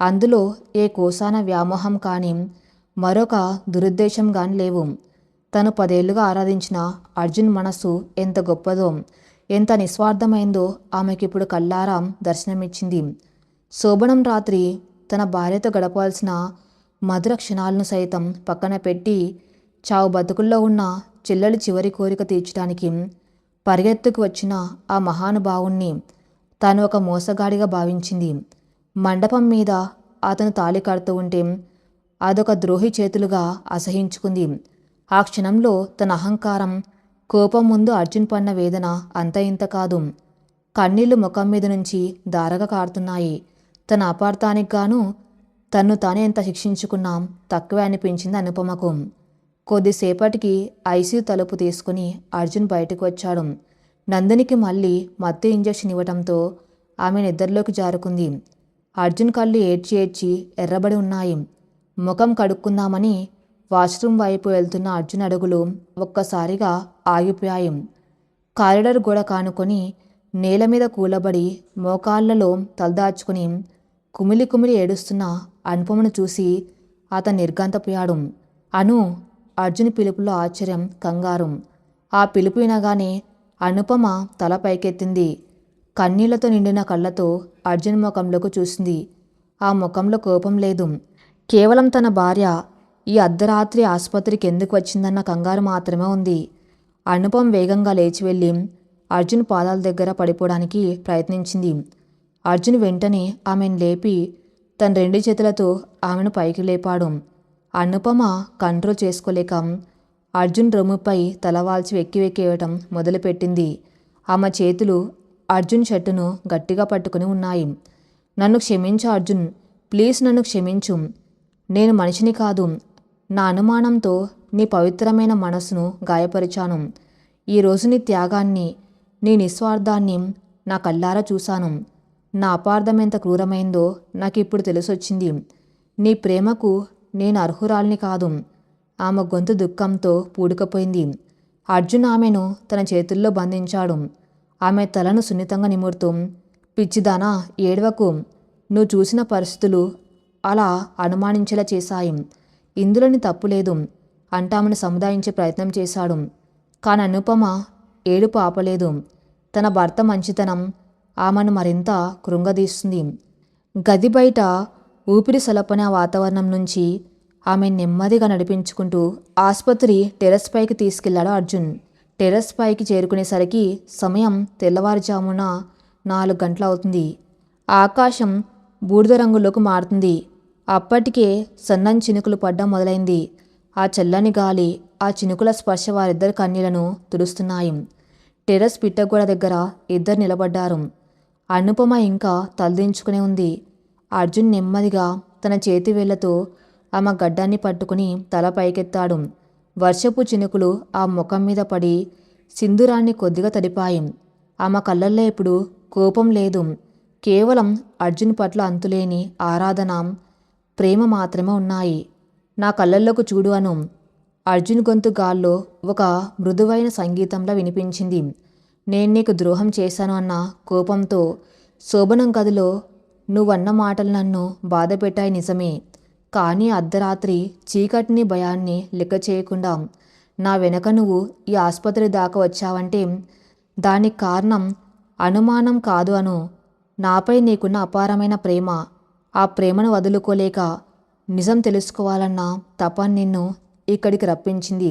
Speaker 1: అందులో ఏ కోసాన వ్యామోహం కానీ మరొక దురుద్దేశం కానీ లేవు. తను 10 ఏళ్లుగా ఆరాధించిన అర్జున్ మనస్సు ఎంత గొప్పదో, ఎంత నిస్వార్థమైందో ఆమెకిప్పుడు కళ్ళారా దర్శనమిచ్చింది. శోభనం రాత్రి తన భార్యతో గడపాల్సిన మధుర క్షణాలను సైతం పక్కన పెట్టి చావు బతుకుల్లో ఉన్న చెల్లెలి చివరి కోరిక తీర్చడానికి పరిగెత్తుకు వచ్చిన ఆ మహానుభావుణ్ణి తాను ఒక మోసగాడిగా భావించింది. మండపం మీద అతను తాళి కడుతూ ఉంటే అదొక ద్రోహి చేతులుగా అసహించుకుంది. ఆ క్షణంలో తన అహంకారం, కోపం ముందు అర్జున్ పడిన వేదన అంత ఇంత కాదు. కన్నీళ్లు ముఖం మీద నుంచి ధారగా కారుతున్నాయి. తన అపార్థానికి గాను తన్ను తానే ఎంత శిక్షించుకున్నా తక్కువే అనిపించింది అనుపమకు. కొద్దిసేపటికి ఐసీయూ తలుపు తీసుకుని అర్జున్ బయటకు వచ్చాడు. నందినికి మళ్ళీ మత్తు ఇంజెక్షన్ ఇవ్వడంతో ఆమె నిద్రలోకి జారుకుంది. అర్జున్ కళ్ళు ఏడ్చి ఏడ్చి ఎర్రబడి ఉన్నాయి. ముఖం కడుక్కుందామని వాష్రూమ్ వైపు వెళ్తున్న అర్జున్ అడుగులు ఒక్కసారిగా ఆగిపోయాయి. కారిడార్ గోడ కానుకొని నేల మీద కూలబడి మోకాళ్లలో తలదాచుకుని కుమిలి కుమిలి ఏడుస్తున్న అనుపమను చూసి అతను నిర్ఘాంతపోయాడు. అను, అర్జున్ పిలుపులో ఆశ్చర్యం, కంగారు. ఆ పిలుపు వినగానే అనుపమ తల పైకెత్తింది. కన్నీళ్లతో నిండిన కళ్ళతో అర్జున్ ముఖంలోకి చూసింది. ఆ ముఖంలో కోపం లేదు, కేవలం తన భార్య ఈ అర్ధరాత్రి ఆసుపత్రికి ఎందుకు వచ్చిందన్న కంగారు మాత్రమే ఉంది. అనుపమ్ వేగంగా లేచి వెళ్ళి అర్జున్ పాదాల దగ్గర పడిపోవడానికి ప్రయత్నించింది. అర్జున్ వెంటనే ఆమెను లేపి తన 2 చేతులతో ఆమెను పైకి లేపాడు. అనుపమ కంట్రోల్ చేసుకోలేక అర్జున్ రొమ్ముపై తలవాల్చి వెక్కి వేయటం మొదలుపెట్టింది. ఆమె చేతులు అర్జున్ షర్టును గట్టిగా పట్టుకుని ఉన్నాయి. నన్ను క్షమించు అర్జున్, ప్లీజ్ నన్ను క్షమించు. నేను మనిషిని కాదు. నా అనుమానంతో నీ పవిత్రమైన మనసును గాయపరిచాను. ఈరోజు నీ త్యాగాన్ని, నీ నిస్వార్థాన్ని నా కళ్ళారా చూశాను. నా అపార్థం ఎంత క్రూరమైందో నాకు ఇప్పుడు తెలిసొచ్చింది. నీ ప్రేమకు నేను అర్హురాల్ని కాదు. ఆమె గొంతు దుఃఖంతో పూడుకుపోయింది. అర్జున్ ఆమెను తన చేతుల్లో బంధించాడు. ఆమె తలను సున్నితంగా నిమురుతూ, పిచ్చిదానా, ఏడవకు. నువ్వు చూసిన పరిస్థితులు అలా అనుమానించేలా చేశాయి. ఇందులోని తప్పు లేదు అంటూ ఆమెను సముదాయించే ప్రయత్నం చేశాడు. కానీ అనుపమ ఏడుపు ఆపలేదు. తన భర్త మంచితనం ఆమెను మరింత కృంగదీస్తుంది. గది బయట ఊపిరి సలపని ఆ వాతావరణం నుంచి ఆమె నెమ్మదిగా నడిపించుకుంటూ ఆసుపత్రి టెర్రస్ పైకి తీసుకెళ్లాడు అర్జున్. టెర్రస్ పైకి చేరుకునేసరికి సమయం తెల్లవారుజామున 4 గంటలు అవుతుంది. ఆకాశం బూడిద రంగులోకి మారుతుంది. అప్పటికే సన్నం చినుకులు పడ్డం మొదలైంది. ఆ చల్లని గాలి, ఆ చినుకుల స్పర్శ వారిద్దరి కన్నీళ్లను తుడుస్తున్నాయి. టెర్రస్ పిట్టగోడ దగ్గర ఇద్దరు నిలబడ్డారు. అనుపమ ఇంకా తలదించుకునే ఉంది. అర్జున్ నెమ్మదిగా తన చేతి వేళ్లతో ఆమె గడ్డాన్ని పట్టుకుని తల పైకెత్తాడు. వర్షపు చినుకులు ఆ ముఖం మీద పడి సింధూరాన్ని కొద్దిగా తడిపాయి. ఆమె కళ్ళల్లో ఇప్పుడు కోపం లేదు, కేవలం అర్జున్ పట్ల అంతులేని ఆరాధన, ప్రేమ మాత్రమే ఉన్నాయి. నా కళ్ళల్లోకి చూడు అను. అర్జున్ గొంతు గాల్లో ఒక మృదువైన సంగీతంలా వినిపించింది. నేను నీకు ద్రోహం చేశాను అన్న కోపంతో శోభనం గదిలో నువ్వన్న మాటలు నన్ను బాధ పెట్టాయి నిజమే. కానీ అర్ధరాత్రి చీకటిని, భయాన్ని లెక్క చేయకుండా నా వెనక నువ్వు ఈ ఆసుపత్రి దాకా వచ్చావంటే దానికి కారణం అనుమానం కాదు అను. నాపై నీకున్న అపారమైన ప్రేమ, ఆ ప్రేమను వదులుకోలేక నిజం తెలుసుకోవాలన్న తపన నిన్ను ఇక్కడికి రప్పించింది.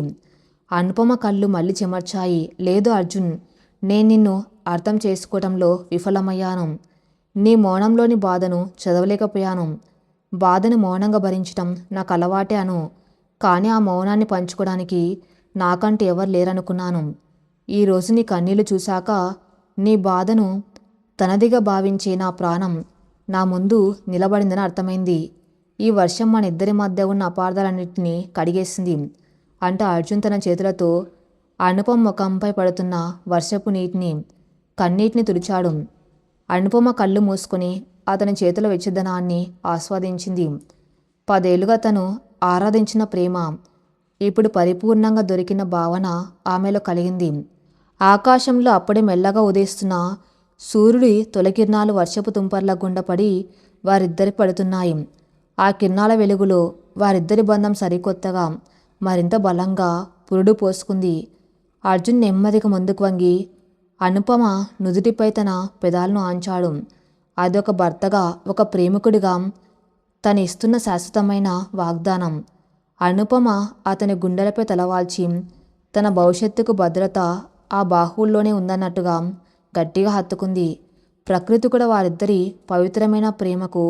Speaker 1: అనుపమ కళ్ళు మళ్ళీ చెమర్చాయి. లేదు అర్జున్, నేను నిన్ను అర్థం చేసుకోవడంలో విఫలమయ్యాను. నీ మౌనంలోని బాధను చదవలేకపోయాను. బాధను మౌనంగా భరించటం నాకు అలవాటే అను. కానీ ఆ మౌనాన్ని పంచుకోవడానికి నాకంటూ ఎవరు లేరనుకున్నాను. ఈరోజు నీ కన్నీళ్లు చూశాక నీ బాధను తనదిగా భావించే నా ప్రాణం నా ముందు నిలబడిందని అర్థమైంది. ఈ వర్షం మన ఇద్దరి మధ్య ఉన్న అపార్థాలన్నింటినీ కడిగేసింది అంటూ అర్జున్ తన చేతులతో అనుపమ ముఖంపై పడుతున్న వర్షపు నీటిని, కన్నీటిని తుడిచాడు. అనుపమ కళ్ళు మూసుకొని అతని చేతుల వెచ్చదనాన్ని ఆస్వాదించింది. 10 ఏళ్లుగా తను ఆరాధించిన ప్రేమ ఇప్పుడు పరిపూర్ణంగా దొరికిన భావన ఆమెలో కలిగింది. ఆకాశంలో అప్పుడే మెల్లగా ఉదయిస్తున్న సూర్యుడి తొలకిరణాలు వర్షపు తుంపర్ల గుండా పడి వారిద్దరి పడుతున్నాయి. ఆ కిరణాల వెలుగులో వారిద్దరి బంధం సరికొత్తగా, మరింత బలంగా పురుడు పోసుకుంది. అర్జున్ నెమ్మదిగా ముందుకు వంగి అనుపమ నుదుటిపై తన పెదాలను ఆంచాడు. అదొక భర్తగా, ఒక ప్రేమికుడిగా తను ఇస్తున్న శాశ్వతమైన వాగ్దానం. అనుపమ అతని గుండెలపై తలవాల్చి తన భవిష్యత్తుకు భద్రత ఆ బాహువుల్లోనే ఉందన్నట్టుగా గట్టిగా హత్తుకుంది. ప్రకృతి కూడా వారిద్దరి పవిత్రమైన ప్రేమకు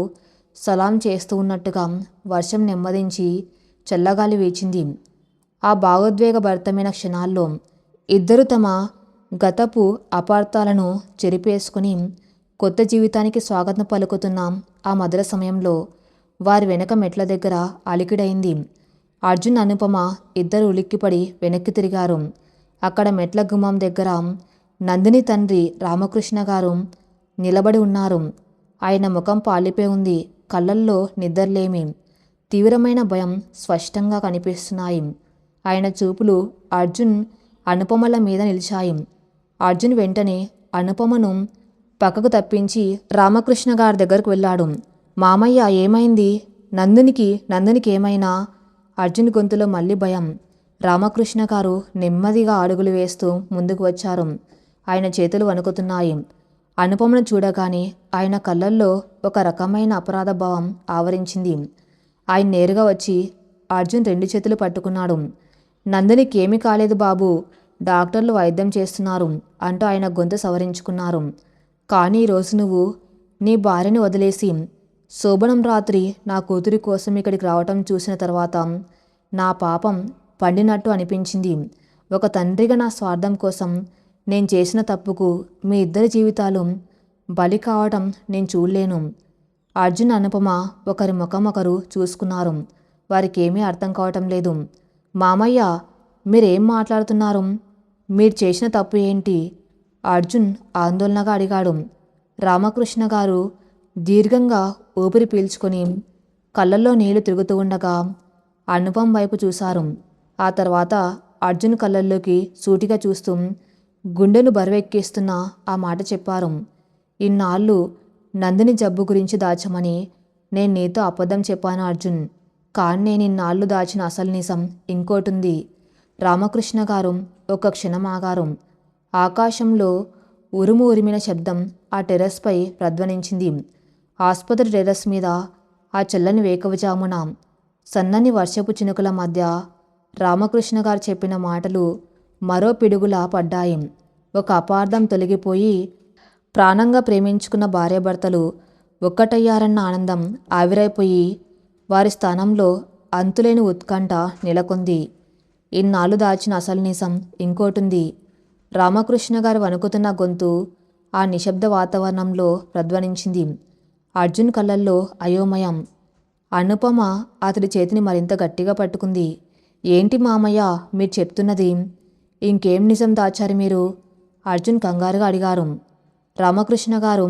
Speaker 1: సలాం చేస్తూ ఉన్నట్టుగా వర్షం నెమ్మదించి చల్లగాలి వీచింది. ఆ భావోద్వేగభరితమైన క్షణాల్లో ఇద్దరు తమ గతపు అపార్థాలను చెరిపేసుకుని కొత్త జీవితానికి స్వాగతం పలుకుతున్నాం. ఆ మధుర సమయంలో వారి వెనక మెట్ల దగ్గర అలికిడైంది. అర్జున్, అనుపమ ఇద్దరు ఉలిక్కిపడి వెనక్కి తిరిగారు. అక్కడ మెట్ల గుమ్మం దగ్గర నందిని తండ్రి రామకృష్ణ గారు నిలబడి ఉన్నారు. ఆయన ముఖం పాలిపోయి ఉంది. కళ్ళల్లో నిద్రలేమి, తీవ్రమైన భయం స్పష్టంగా కనిపిస్తున్నాయి. ఆయన చూపులు అర్జున్, అనుపమల మీద నిలిచాయి. అర్జున్ వెంటనే అనుపమను పక్కకు తప్పించి రామకృష్ణ గారి దగ్గరకు వెళ్ళాడు. మామయ్య, ఏమైంది? నందినికి ఏమైనా? అర్జున్ గొంతులో మళ్ళీ భయం. రామకృష్ణ గారు నెమ్మదిగా అడుగులు వేస్తూ ముందుకు వచ్చారు. ఆయన చేతులు వణుకుతున్నాయి. అనుపమను చూడగానే ఆయన కళ్ళల్లో ఒక రకమైన అపరాధ భావం ఆవరించింది. ఆయన నేరుగా వచ్చి అర్జున్ 2 చేతులు పట్టుకున్నాడు. నందినికేమీ కాలేదు బాబు, డాక్టర్లు వైద్యం చేస్తున్నారు అంటూ ఆయన గొంతు సవరించుకున్నారు. కానీ ఈరోజు నువ్వు నీ భార్యని వదిలేసి శోభనం రాత్రి నా కూతురి కోసం ఇక్కడికి రావటం చూసిన తర్వాత నా పాపం పండినట్టు అనిపించింది. ఒక తండ్రిగా నా స్వార్థం కోసం నేను చేసిన తప్పుకు మీ ఇద్దరి జీవితాలు బలి కావటం నేను చూడలేను. అర్జున్, అనుపమ ఒకరి ముఖం ఒకరు చూసుకున్నారు. వారికి ఏమీ అర్థం కావటం లేదు. మామయ్య, మీరేం మాట్లాడుతున్నారు? మీరు చేసిన తప్పు ఏంటి? అర్జున్ ఆందోళనగా అడిగాడు. రామకృష్ణ గారు దీర్ఘంగా ఊపిరి పీల్చుకొని కళ్ళల్లో నీళ్లు తిరుగుతూ ఉండగా అనుపమ వైపు చూశారు. ఆ తర్వాత అర్జున్ కళ్ళల్లోకి సూటిగా చూస్తూ గుండెను బరువెక్కిస్తున్న ఆ మాట చెప్పారు. ఇన్నాళ్ళు నందిని జబ్బు గురించి దాచమని నేను నీతో అబద్ధం చెప్పాను అర్జున్. కానీ నేను ఇన్నాళ్ళు దాచిన అసలు నిజం ఇంకోటుంది. రామకృష్ణ గారు ఒక క్షణం ఆగారు. ఆకాశంలో ఉరుము ఉరిమిన శబ్దం ఆ టెర్రస్పై ప్రధ్వనించింది. ఆసుపత్రి టెర్రస్ మీద ఆ చల్లని వేకువజామున సన్నని వర్షపు చినుకుల మధ్య రామకృష్ణ గారు చెప్పిన మాటలు మరో పిడుగులా పడ్డాయి. ఒక అపార్థం తొలగిపోయి ప్రాణంగా ప్రేమించుకున్న భార్యాభర్తలు ఒక్కటయ్యారన్న ఆనందం ఆవిరైపోయి వారి స్థానంలో అంతులేని ఉత్కంఠ నెలకొంది. ఇన్నాళ్ళు దాచిన అసలు నిజం ఇంకోటుంది. రామకృష్ణ గారు వణుకుతున్న గొంతు ఆ నిశ్శబ్ద వాతావరణంలో ప్రధ్వనించింది. అర్జున్ కళ్ళల్లో అయోమయం. అనుపమ అతడి చేతిని మరింత గట్టిగా పట్టుకుంది. ఏంటి మామయ్య మీరు చెప్తున్నది? ఇంకేం నిజం దాచారు మీరు? అర్జున్ కంగారుగా అడిగారు. రామకృష్ణ గారు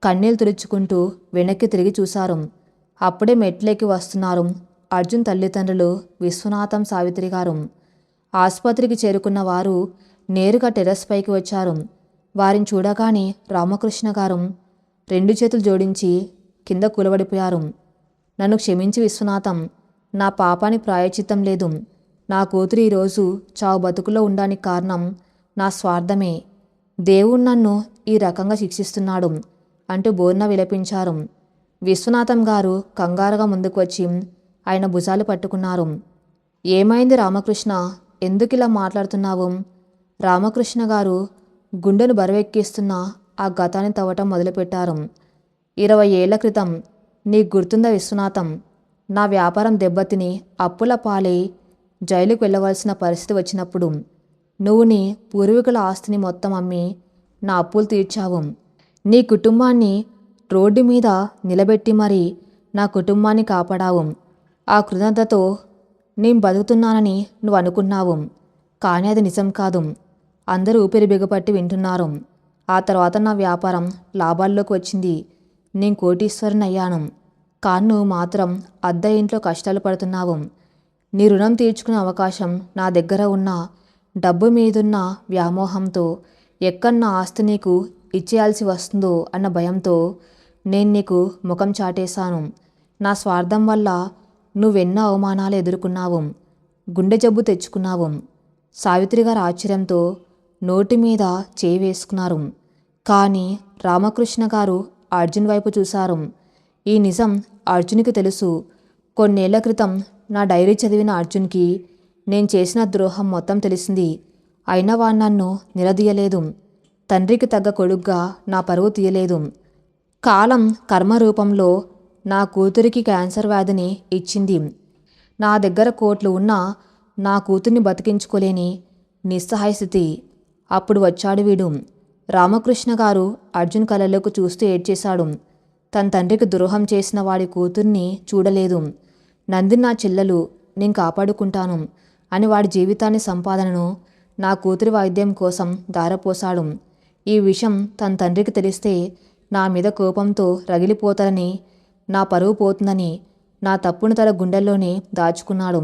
Speaker 1: కన్నీళ్లు తుడుచుకుంటూ వెనక్కి తిరిగి చూశారు. అప్పుడే మెట్లెక్కి వస్తున్నారు అర్జున్ తల్లిదండ్రులు విశ్వనాథం, సావిత్రి గారు. ఆసుపత్రికి చేరుకున్న వారు నేరుగా టెర్రస్ పైకి వచ్చారు. వారిని చూడగానే రామకృష్ణ గారు 2 చేతులు జోడించి కింద కూలబడిపోయారు. నన్ను క్షమించి విశ్వనాథం, నా పాపానికి ప్రాయశ్చిత్తం లేదు. నా కూతురు ఈరోజు చావు బతుకులో ఉండడానికి కారణం నా స్వార్థమే. దేవుడు నన్ను ఈ రకంగా శిక్షిస్తున్నాడు అంటూ బోర్న విలపించారు. విశ్వనాథం గారు కంగారుగా ముందుకు వచ్చి ఆయన భుజాలు పట్టుకున్నారు. ఏమైంది రామకృష్ణ, ఎందుకిలా మాట్లాడుతున్నావు? రామకృష్ణ గారు గుండెను బరువెక్కిస్తున్న ఆ గతాన్ని తవ్వటం మొదలుపెట్టారు. 20 ఏళ్ల క్రితం, నీకు గుర్తుందా విశ్వనాథం, నా వ్యాపారం దెబ్బతిని అప్పుల పాలై జైలుకు వెళ్ళవలసిన పరిస్థితి వచ్చినప్పుడు నువ్వు నీ పూర్వీకుల ఆస్తిని మొత్తం అమ్మి నా అప్పులు తీర్చావు. నీ కుటుంబాన్ని రోడ్డు మీద నిలబెట్టి మరీ నా కుటుంబాన్ని కాపాడావు. ఆ కృతజ్ఞతతో నేను బతుకుతున్నానని నువ్వు అనుకున్నావు. కానీ అది నిజం కాదు. అందరూ ఊపిరి బిగపట్టి వింటున్నారు. ఆ తర్వాత నా వ్యాపారం లాభాల్లోకి వచ్చింది. నేను కోటీశ్వరుని అయ్యాను. కానీ నువ్వు మాత్రం అద్దె ఇంట్లో కష్టాలు పడుతున్నావు. నీ రుణం తీర్చుకునే అవకాశం నా దగ్గర ఉన్న డబ్బు మీదున్న వ్యామోహంతో ఎక్కడ నా ఆస్తి నీకు ఇచ్చేయాల్సి వస్తుందో అన్న భయంతో నేను నీకు ముఖం చాటేశాను. నా స్వార్థం వల్ల నువ్వెన్నో అవమానాలు ఎదుర్కొన్నావు, గుండె జబ్బు తెచ్చుకున్నావు. సావిత్రి గారు ఆశ్చర్యంతో నోటి మీద చేయి వేసుకున్నారు. కానీ రామకృష్ణ గారు అర్జున్ వైపు చూశారు. ఈ నిజం అర్జున్కి తెలుసు. కొన్నేళ్ల క్రితం నా డైరీ చదివిన అర్జున్కి నేను చేసిన ద్రోహం మొత్తం తెలిసింది. అయినా వాడు నన్ను నిలదీయలేదు. తండ్రికి తగ్గ కొడుగ్గా నా పరువు తీయలేదు. కాలం కర్మ రూపంలో నా కూతురికి క్యాన్సర్ వ్యాధిని ఇచ్చింది. నా దగ్గర కోట్లు ఉన్నా నా కూతుర్ని బతికించుకోలేని నిస్సహాయ స్థితి. అప్పుడు వచ్చాడు వీడు. రామకృష్ణ గారు అర్జున్ కళ్ళలోకి చూస్తూ ఏడ్చేశాడు. తన తండ్రికి ద్రోహం చేసిన వాడి కూతుర్ని చూడలేదు. నందిని నా చెల్లెలు, నేను కాపాడుకుంటాను అని వాడి జీవితాన్ని, సంపాదనను నా కూతురి వైద్యం కోసం దారపోశాడు. ఈ విషయం తన తండ్రికి తెలిస్తే నా మీద కోపంతో రగిలిపోతారని, నా పరువు పోతుందని నా తప్పును తన గుండెల్లోనే దాచుకున్నాడు.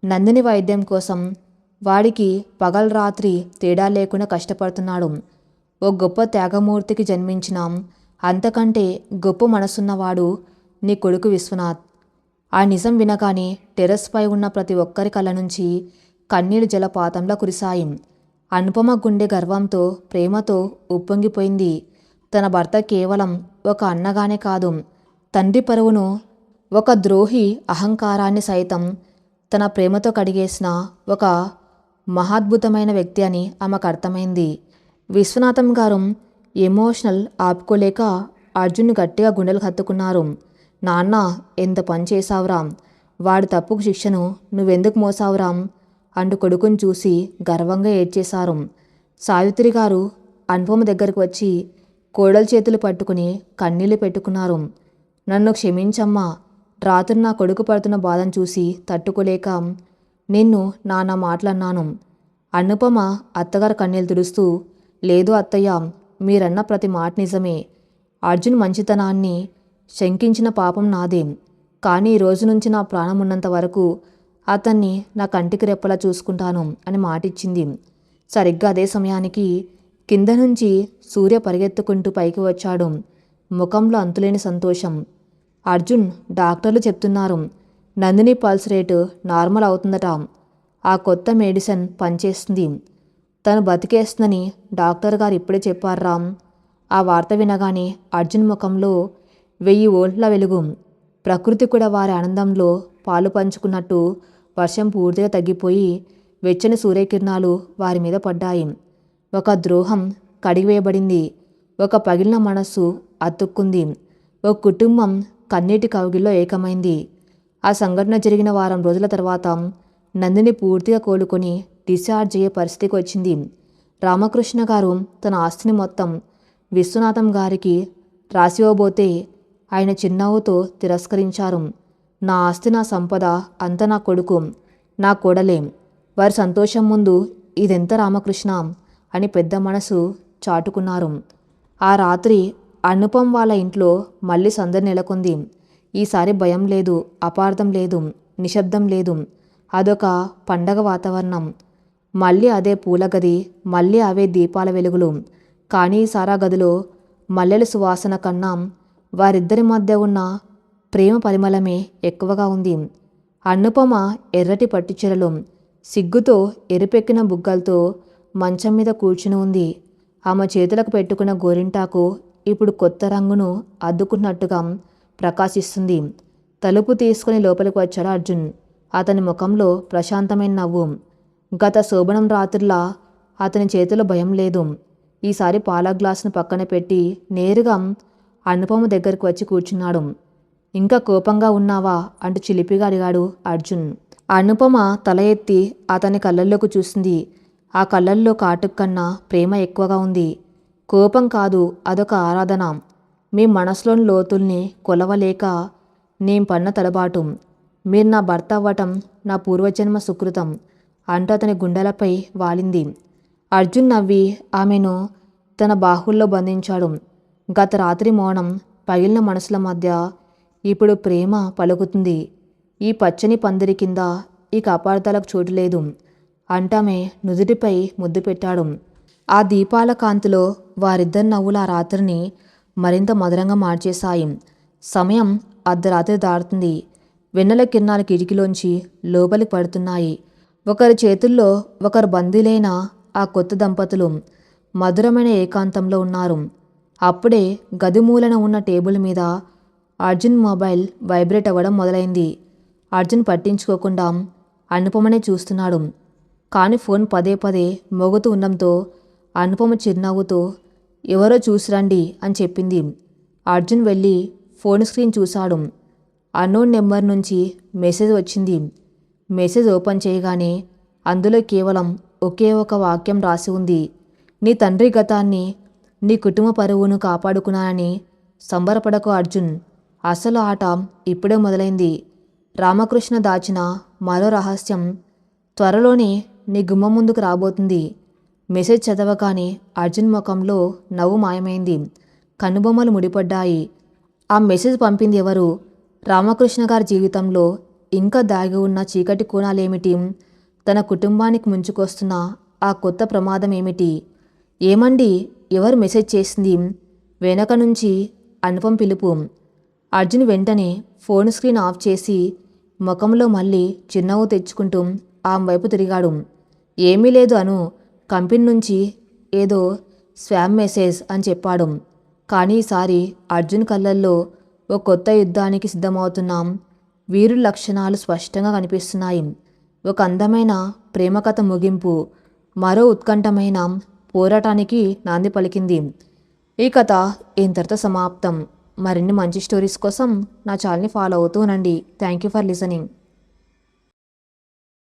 Speaker 1: నందిని వైద్యం కోసం వాడికి పగలు రాత్రి తేడా లేకుండా కష్టపడుతున్నాడు. ఓ గొప్ప త్యాగమూర్తికి జన్మించిన అంతకంటే గొప్ప మనసున్నవాడు నీ కొడుకు విశ్వనాథ్. ఆ నిజం వినగానే టెర్రస్పై ఉన్న ప్రతి ఒక్కరి కళ్ళ నుంచి కన్నీళ్లు జలపాతంలా కురిశాయి. అనుపమ గుండె గర్వంతో, ప్రేమతో ఉప్పొంగిపోయింది. తన భర్త కేవలం ఒక అన్నగానే కాదు, తండ్రి పరువును, ఒక ద్రోహి అహంకారాన్ని సైతం తన ప్రేమతో కడిగేసిన ఒక మహాద్భుతమైన వ్యక్తి అని ఆమెకు అర్థమైంది. విశ్వనాథం గారు ఎమోషనల్ ఆపుకోలేక అర్జున్ గట్టిగా గుండెలు హత్తుకున్నారు. నాన్న, ఎంత పని చేశావురా, వాడి తప్పుకు శిక్షను నువ్వెందుకు మోసావురా అంటూ కొడుకుని చూసి గర్వంగా ఏడ్చేశారు. సావిత్రి గారు అనుపమ దగ్గరకు వచ్చి కోడల చేతులు పట్టుకుని కన్నీళ్లు పెట్టుకున్నారు. నన్ను క్షమించమ్మా, రాత్రి నా కొడుకు పడుతున్న బాధను చూసి తట్టుకోలేక నిన్ను నాన్న మాటలన్నాను. అనుపమ అత్తగారు కన్నీళ్ళు తుడుస్తూ, లేదు అత్తయ్య, మీరన్న ప్రతి మాట నిజమే. అర్జున్ మంచితనాన్ని శంకించిన పాపం నాదే. కానీ ఈ రోజు నుంచి నా ప్రాణం ఉన్నంత వరకు అతన్ని నా కంటికి రెప్పలా చూసుకుంటాను అని మాటిచ్చింది. సరిగ్గా అదే సమయానికి కింద నుంచి సూర్య పరిగెత్తుకుంటూ పైకి వచ్చాడు. ముఖంలో అంతులేని సంతోషం. అర్జున్, డాక్టర్లు చెప్తున్నారు నందిని పల్స్ రేటు నార్మల్ అవుతుందట. ఆ కొత్త మెడిసిన్ పనిచేస్తుంది. తను బతికేస్తుందని డాక్టర్ గారు ఇప్పుడే చెప్పారా. ఆ వార్త వినగానే అర్జున్ ముఖంలో 1000 వోల్ట్ల వెలుగు. ప్రకృతి కూడా వారి ఆనందంలో పాలు పంచుకున్నట్టు వర్షం పూర్తిగా తగ్గిపోయి వెచ్చని సూర్యకిరణాలు వారి మీద పడ్డాయి. ఒక ద్రోహం కడిగివేయబడింది. ఒక పగిలిన మనస్సు అతుక్కుంది. ఒక కుటుంబం కన్నీటి కౌగిల్లో ఏకమైంది. ఆ సంఘటన జరిగిన వారం రోజుల తర్వాత నందిని పూర్తిగా కోలుకొని డిశ్చార్జ్ అయ్యే పరిస్థితికి వచ్చింది. రామకృష్ణ గారు తన ఆస్తిని మొత్తం విశ్వనాథం గారికి రాసివ్వబోతే ఆయన చిరునవ్వుతో తిరస్కరించారు. నా ఆస్తి, నా సంపద అంతా నా కొడుకు, నా కోడలే. వారి సంతోషం ముందు ఇదెంత రామకృష్ణ అని పెద్ద మనసు చాటుకున్నారు. ఆ రాత్రి అనుపం వాళ్ళ ఇంట్లో మళ్ళీ సందడి నెలకొంది. ఈసారి భయం లేదు, అపార్థం లేదు, నిశ్శబ్దం లేదు. అదొక పండగ వాతావరణం. మళ్ళీ అదే పూల గది, మళ్ళీ అవే దీపాల వెలుగులు. కానీ ఈసారి ఆ గదిలో మల్లెల సువాసన కన్నా వారిద్దరి మధ్య ఉన్న ప్రేమ పరిమళమే ఎక్కువగా ఉంది. అనుపమ ఎర్రటి పట్టుచీరలో సిగ్గుతో ఎరుపెక్కిన బుగ్గలతో మంచం మీద కూర్చుని ఉంది. ఆమె చేతులకు పెట్టుకున్న గోరింటాకు ఇప్పుడు కొత్త రంగును అద్దుకున్నట్టుగా ప్రకాశిస్తుంది. తలుపు తీసుకుని లోపలికి వచ్చాడు అర్జున్. అతని ముఖంలో ప్రశాంతమైన నవ్వు. గత శోభనం రాత్రిలా అతని చేతిలో భయం లేదు. ఈసారి పాల గ్లాసును పక్కన పెట్టి నేరుగా అనుపమ దగ్గరకు వచ్చి కూర్చున్నాడు. ఇంకా కోపంగా ఉన్నావా అంటూ చిలిపిగా అడిగాడు అర్జున్. అనుపమ తల ఎత్తి అతని కళ్ళల్లోకి చూసింది. ఆ కళ్ళల్లో కాటుక కన్నా ప్రేమ ఎక్కువగా ఉంది. కోపం కాదు, అదొక ఆరాధన. మీ మనసులోని లోతుల్ని కొలవలేక నేను పన్న తడబాటు. మీరు నా భర్త అవ్వటం నా పూర్వజన్మ సుకృతం అంటూ అతని గుండెలపై వాలింది. అర్జున్ నవ్వి ఆమెను తన బాహుల్లో బంధించాడు. గత రాత్రి మౌనం, పగిలిన మనసుల మధ్య ఇప్పుడు ప్రేమ పలుకుతుంది. ఈ పచ్చని పందిరి కింద ఇక అపార్థాలకు చోటు లేదు అంటామే నుదుటిపై ముద్దు పెట్టాడు. ఆ దీపాల కాంతిలో వారిద్దరి నవ్వులు ఆ రాత్రిని మరింత మధురంగా మార్చేశాయి. సమయం అర్ధరాత్రి దాటుతుంది. వెన్నెల కిరణాలు కిటికీలోంచి లోపలికి పడుతున్నాయి. ఒకరి చేతుల్లో ఒకరు బందీలైన ఆ కొత్త దంపతులు మధురమైన ఏకాంతంలో ఉన్నారు. అప్పుడే గది మూలన ఉన్న టేబుల్ మీద అర్జున్ మొబైల్ వైబ్రేట్ అవ్వడం మొదలైంది. అర్జున్ పట్టించుకోకుండా అనుపమనే చూస్తున్నాడు. కానీ ఫోన్ పదే పదే మోగుతూ ఉండడంతో అనుపమ చిరునవ్వుతో ఎవరో చూసిరండి అని చెప్పింది. అర్జున్ వెళ్ళి ఫోన్ స్క్రీన్ చూశాడు. అన్నోన్ నెంబర్ నుంచి మెసేజ్ వచ్చింది. మెసేజ్ ఓపెన్ చేయగానే అందులో కేవలం ఒకే ఒక వాక్యం రాసి ఉంది. నీ తండ్రి గతాన్ని, నీ కుటుంబ పరువును కాపాడుకున్నానని సంబరపడకు అర్జున్. అసలు ఆట ఇప్పుడే మొదలైంది. రామకృష్ణ దాచిన మరో రహస్యం త్వరలోనే నీ గుమ్మం ముందుకు రాబోతుంది. మెసేజ్ చదవగానే అర్జున్ ముఖంలో నవ్వు మాయమైంది. కనుబొమ్మలు ముడిపడ్డాయి. ఆ మెసేజ్ పంపింది ఎవరు? రామకృష్ణ గారి జీవితంలో ఇంకా దాగి ఉన్న చీకటి కోణాలేమిటి? తన కుటుంబానికి ముంచుకొస్తున్న ఆ కొత్త ప్రమాదం ఏమిటి? ఏమండి, ఎవరు మెసేజ్ చేసింది? వెనక నుంచి అనుపం పిలుపు. అర్జున్ వెంటనే ఫోన్ స్క్రీన్ ఆఫ్ చేసి ముఖంలో మళ్ళీ చిరునవ్వు తెచ్చుకుంటూ ఆమె వైపు తిరిగాడు. ఏమీ లేదు అను, కంపెనీ నుంచి ఏదో స్పామ్ మెసేజ్ అని చెప్పాడు. కానీ ఈసారి అర్జున్ కళ్ళల్లో ఓ కొత్త యుద్ధానికి సిద్ధమవుతున్నాం. వీరుడి లక్షణాలు స్పష్టంగా కనిపిస్తున్నాయి. ఒక అందమైన ప్రేమ కథ ముగింపు మరో ఉత్కంఠమైన పోరాటానికి నాంది పలికింది. ఈ కథ ఇంతటితో సమాప్తం. మరిన్ని మంచి స్టోరీస్ కోసం నా ఛానల్ని ఫాలో అవుతూ ఉండండి. Thank you for listening.